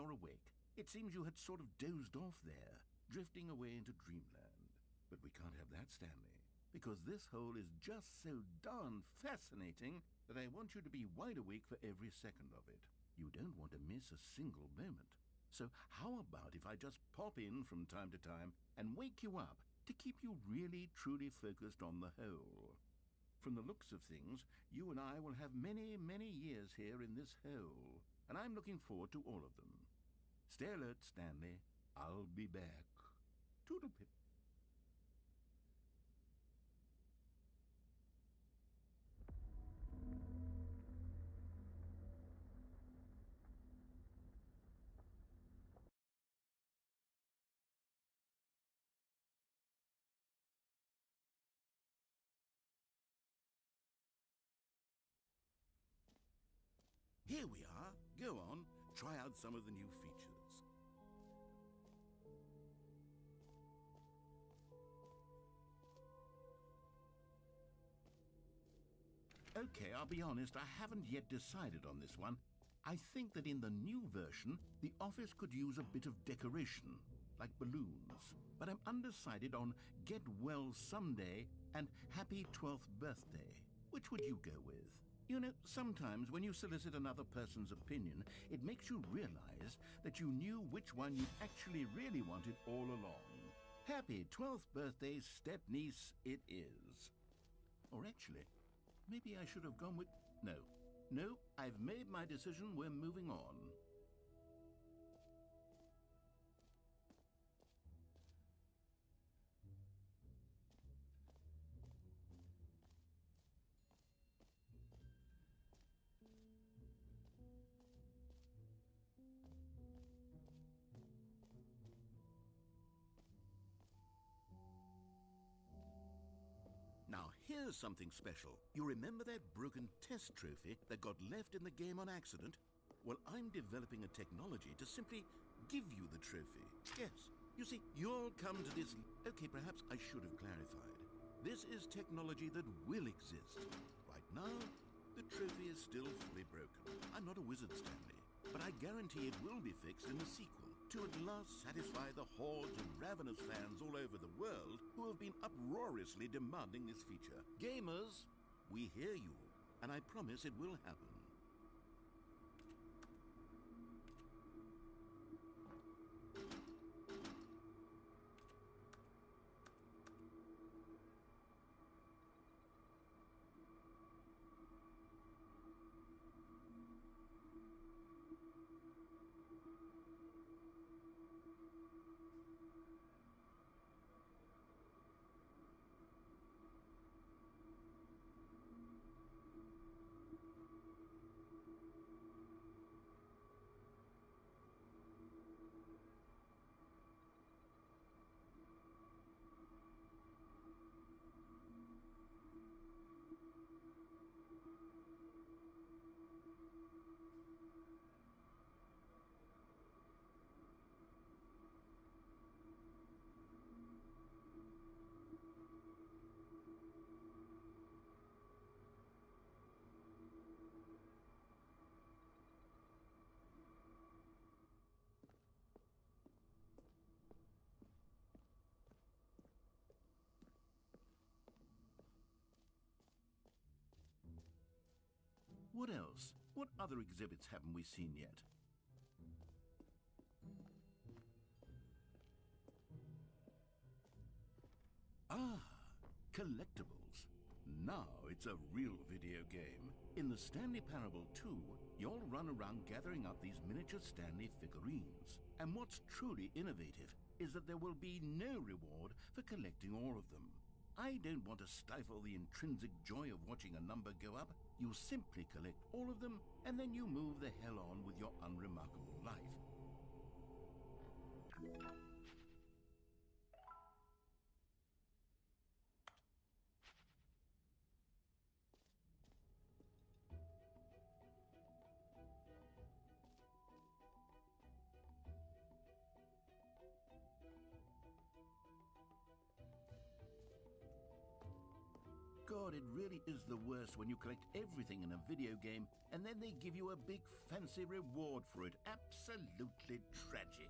S1: you're awake. It seems you had sort of dozed off there, drifting away into dreamland. But we can't have that, Stanley, because this hole is just so darn fascinating that I want you to be wide awake for every second of it. You don't want to miss a single moment. So how about if I just pop in from time to time and wake you up to keep you really, truly focused on the hole? From the looks of things, you and I will have many, many years here in this hole, and I'm looking forward to all of them. Stay alert, Stanley. I'll be back. Toodle-pip. Here we are. Go on, try out some of the new features. Okay, I'll be honest, I haven't yet decided on this one. I think that in the new version, the office could use a bit of decoration, like balloons. But I'm undecided on Get Well Someday and Happy 12th Birthday. Which would you go with? You know, sometimes when you solicit another person's opinion, it makes you realize that you knew which one you actually really wanted all along. Happy 12th birthday, step-niece, it is. Or actually, maybe I should have gone with... No, I've made my decision, we're moving on. Now, here's something special. You remember that broken test trophy that got left in the game on accident? Well, I'm developing a technology to simply give you the trophy. Yes, you see, you'll come to this... Okay, perhaps I should have clarified. This is technology that will exist. Right now, the trophy is still fully broken. I'm not a wizard, Stanley, but I guarantee it will be fixed in the sequel, to at last satisfy the hordes of ravenous fans all over the world who have been uproariously demanding this feature. Gamers, we hear you, and I promise it will happen. What else? What other exhibits haven't we seen yet? Ah, collectibles. Now it's a real video game. In the Stanley Parable 2, you'll run around gathering up these miniature Stanley figurines. And what's truly innovative is that there will be no reward for collecting all of them. I don't want to stifle the intrinsic joy of watching a number go up. You simply collect all of them, and then you move the hell on with your unremarkable life. God, it really is the worst when you collect everything in a video game and then they give you a big fancy reward for it. Absolutely tragic.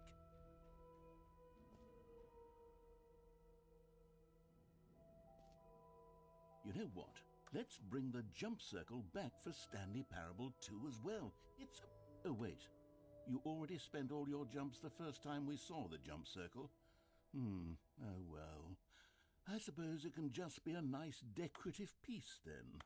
S1: You know what? Let's bring the jump circle back for Stanley Parable 2 as well. It's... Oh, wait. You already spent all your jumps the first time we saw the jump circle? Oh well. I suppose it can just be a nice decorative piece then.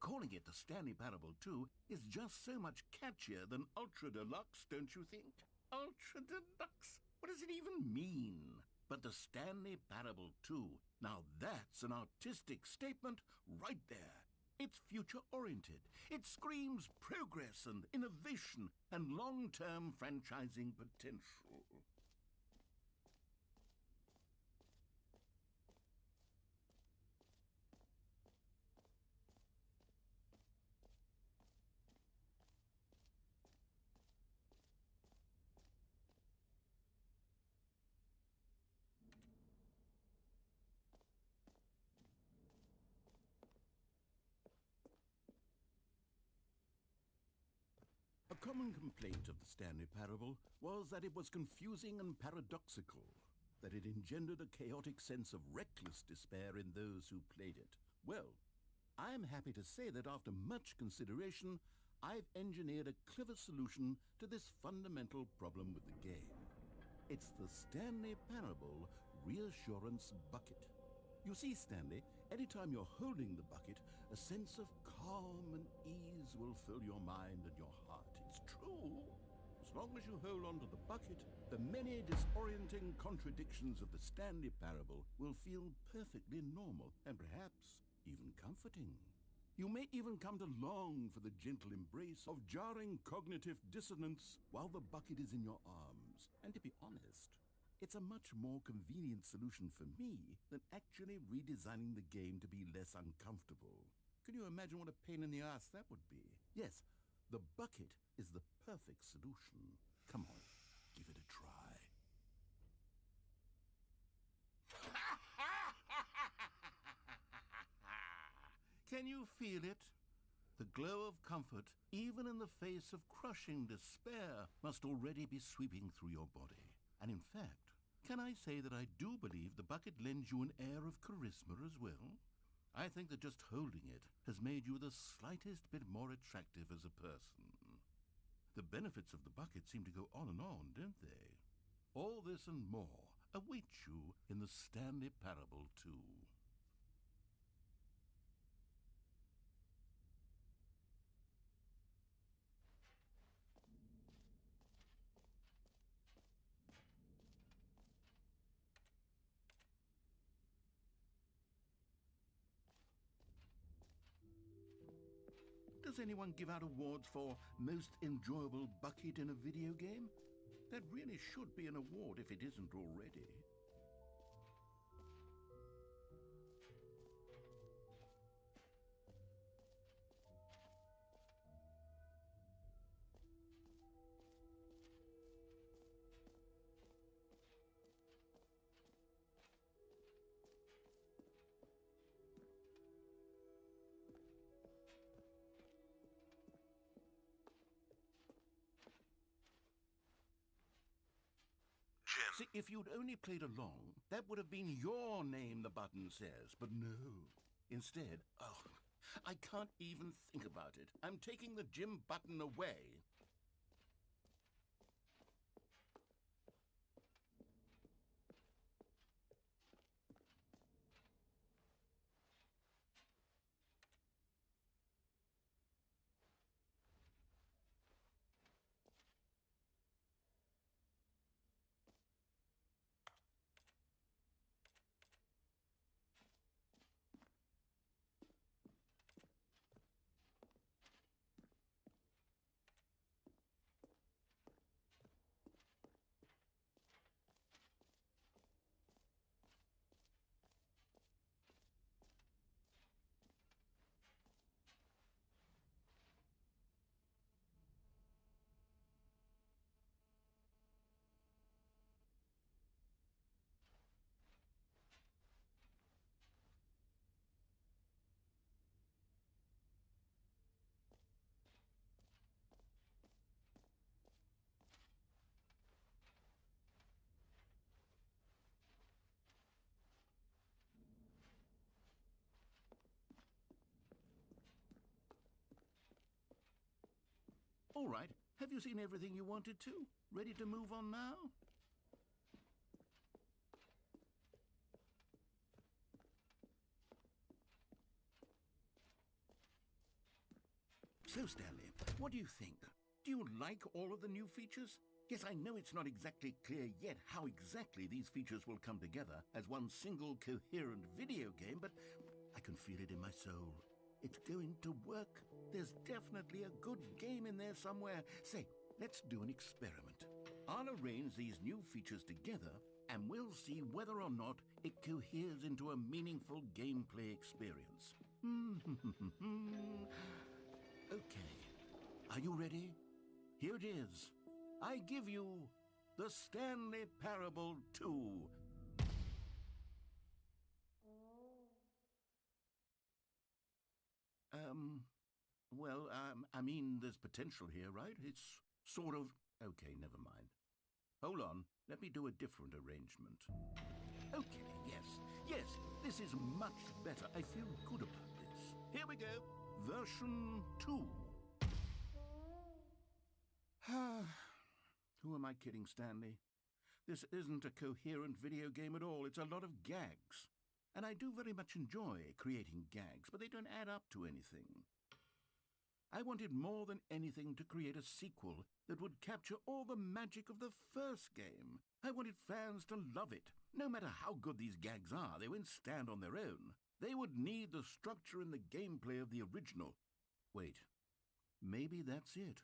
S1: Calling it the Stanley Parable 2 is just so much catchier than Ultra Deluxe, don't you think? Ultra Deluxe? What does it even mean? But the Stanley Parable 2, now that's an artistic statement right there. It's future-oriented. It screams progress and innovation and long-term franchising potential. A common complaint of the Stanley Parable was that it was confusing and paradoxical, that it engendered a chaotic sense of reckless despair in those who played it. Well, I am happy to say that after much consideration, I've engineered a clever solution to this fundamental problem with the game. It's the Stanley Parable Reassurance Bucket. You see, Stanley, anytime you're holding the bucket, a sense of calm and ease will fill your mind and your heart. It's true. As long as you hold on to the bucket, the many disorienting contradictions of the Stanley Parable will feel perfectly normal and perhaps even comforting. You may even come to long for the gentle embrace of jarring cognitive dissonance while the bucket is in your arms. And to be honest, it's a much more convenient solution for me than actually redesigning the game to be less uncomfortable. Can you imagine what a pain in the ass that would be? Yes, the bucket is the perfect solution. Come on, give it a try. Can you feel it? The glow of comfort, even in the face of crushing despair, must already be sweeping through your body. And in fact, can I say that I do believe the bucket lends you an air of charisma as well? I think that just holding it has made you the slightest bit more attractive as a person. The benefits of the bucket seem to go on and on, don't they? All this and more await you in the Stanley Parable 2. Does anyone give out awards for most enjoyable bucket in a video game? That really should be an award if it isn't already.
S7: Jim.
S1: See, if you'd only played along, that would have been your name, the button says. But no. Instead, I can't even think about it. I'm taking the Jim button away. All right, have you seen everything you wanted to? Ready to move on now? So, Stanley, what do you think? Do you like all of the new features? Yes, I know it's not exactly clear yet how exactly these features will come together as one single coherent video game, but I can feel it in my soul. It's going to work. There's definitely a good game in there somewhere. Say, let's do an experiment. I'll arrange these new features together, and we'll see whether or not it coheres into a meaningful gameplay experience. Okay, are you ready? Here it is. I give you the Stanley Parable 2. I mean, there's potential here, right? It's sort of... Okay, never mind. Hold on, let me do a different arrangement. Okay, yes, this is much better. I feel good about this. Here we go. Version 2. Who am I kidding, Stanley? This isn't a coherent video game at all. It's a lot of gags. And I do very much enjoy creating gags, but they don't add up to anything. I wanted more than anything to create a sequel that would capture all the magic of the first game. I wanted fans to love it. No matter how good these gags are, they won't stand on their own. They would need the structure and the gameplay of the original. Wait, maybe that's it.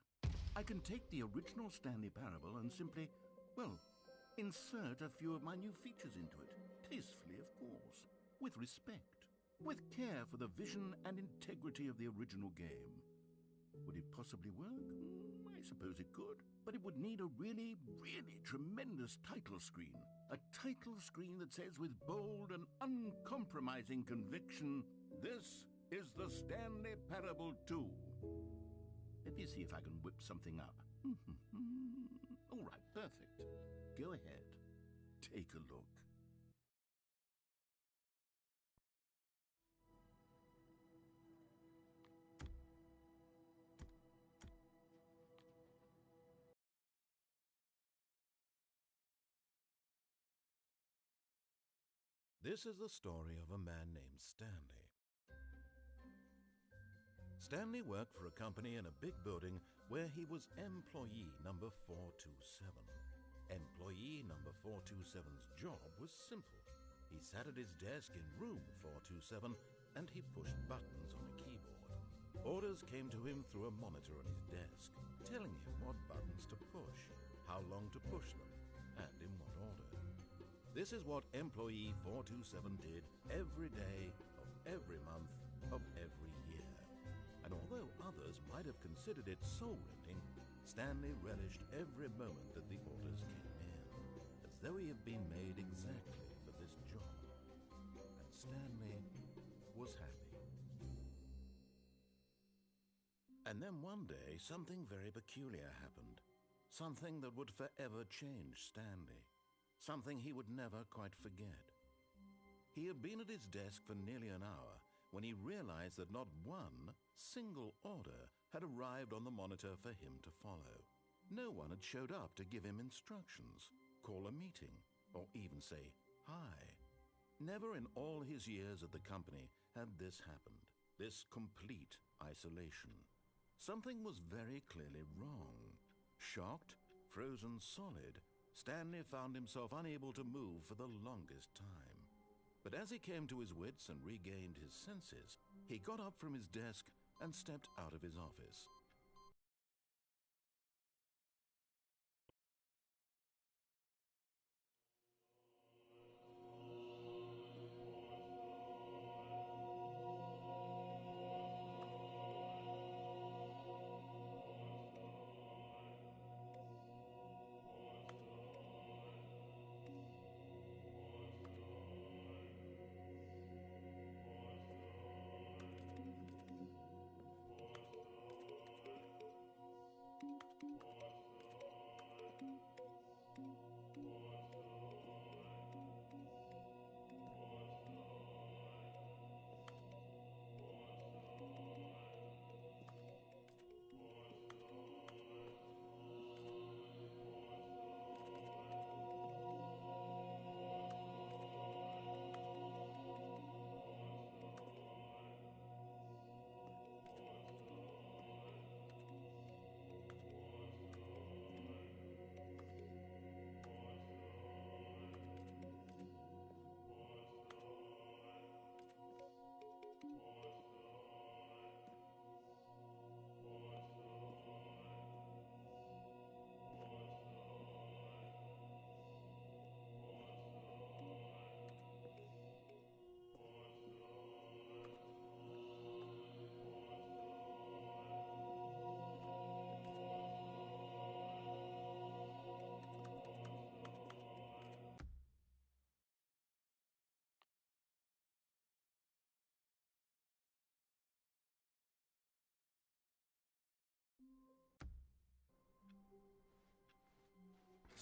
S1: I can take the original Stanley Parable and simply, well, insert a few of my new features into it. Tastefully, of course. With respect. With care for the vision and integrity of the original game. Would it possibly work? I suppose it could. But it would need a really, really tremendous title screen. A title screen that says with bold and uncompromising conviction, "This is the Stanley Parable 2. Let me see if I can whip something up. All right, perfect. Go ahead. Take a look.
S4: This is the story of a man named Stanley. Stanley worked for a company in a big building where he was employee number 427. Employee number 427's job was simple. He sat at his desk in room 427 and he pushed buttons on a keyboard. Orders came to him through a monitor on his desk, telling him what buttons to push, how long to push them, and in what order. This is what employee 427 did every day of every month of every year. And although others might have considered it soul-rending, Stanley relished every moment that the orders came in, as though he had been made exactly for this job. And Stanley was happy. And then one day, something very peculiar happened. Something that would forever change Stanley. Something he would never quite forget. He had been at his desk for nearly an hour when he realized that not one single order had arrived on the monitor for him to follow. No one had showed up to give him instructions, call a meeting, or even say hi. Never in all his years at the company had this happened, this complete isolation. Something was very clearly wrong. Shocked, frozen solid, Stanley found himself unable to move for the longest time. But as he came to his wits and regained his senses, he got up from his desk and stepped out of his office.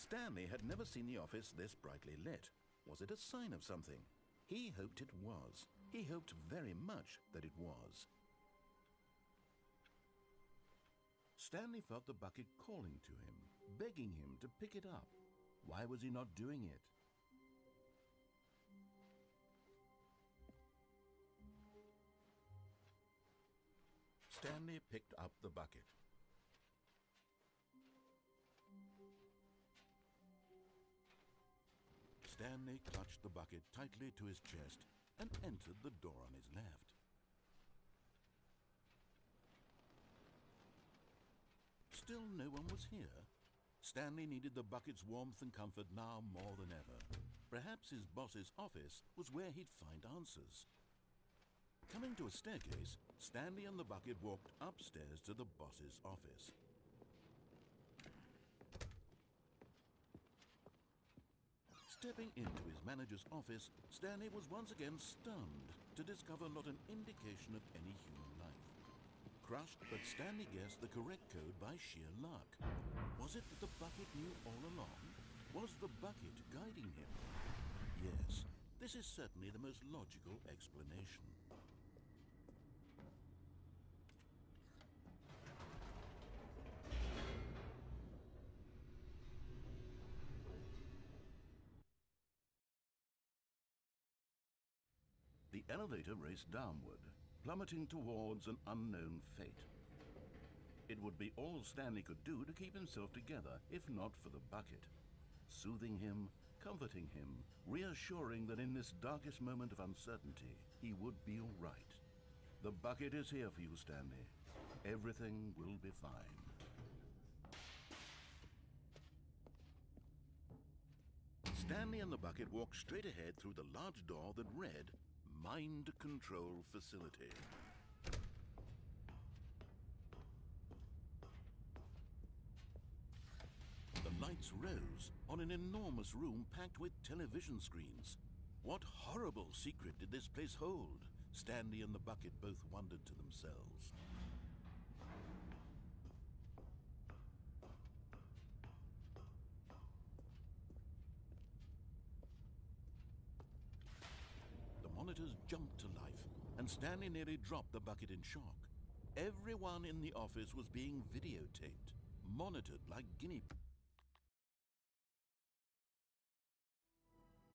S1: Stanley had never seen the office this brightly lit. Was it a sign of something? He hoped it was. He hoped very much that it was. Stanley felt the bucket calling to him, begging him to pick it up. Why was he not doing it? Stanley picked up the bucket. Stanley clutched the bucket tightly to his chest and entered the door on his left. Still no one was here. Stanley needed the bucket's warmth and comfort now more than ever. Perhaps his boss's office was where he'd find answers. Coming to a staircase, Stanley and the bucket walked upstairs to the boss's office. Stepping into his manager's office, Stanley was once again stunned to discover not an indication of any human life. Crushed, but Stanley guessed the correct code by sheer luck. Was it that the bucket knew all along? Was the bucket guiding him? Yes, this is certainly the most logical explanation. The elevator raced downward, plummeting towards an unknown fate. It would be all Stanley could do to keep himself together, if not for the bucket. Soothing him, comforting him, reassuring that in this darkest moment of uncertainty, he would be all right. The bucket is here for you, Stanley. Everything will be fine. Stanley and the bucket walked straight ahead through the large door that read, Mind Control Facility. The lights rose on an enormous room packed with television screens. What horrible secret did this place hold? Stanley and the bucket both wondered to themselves. The monitors jumped to life, and Stanley nearly dropped the bucket in shock. Everyone in the office was being videotaped, monitored like guinea pigs.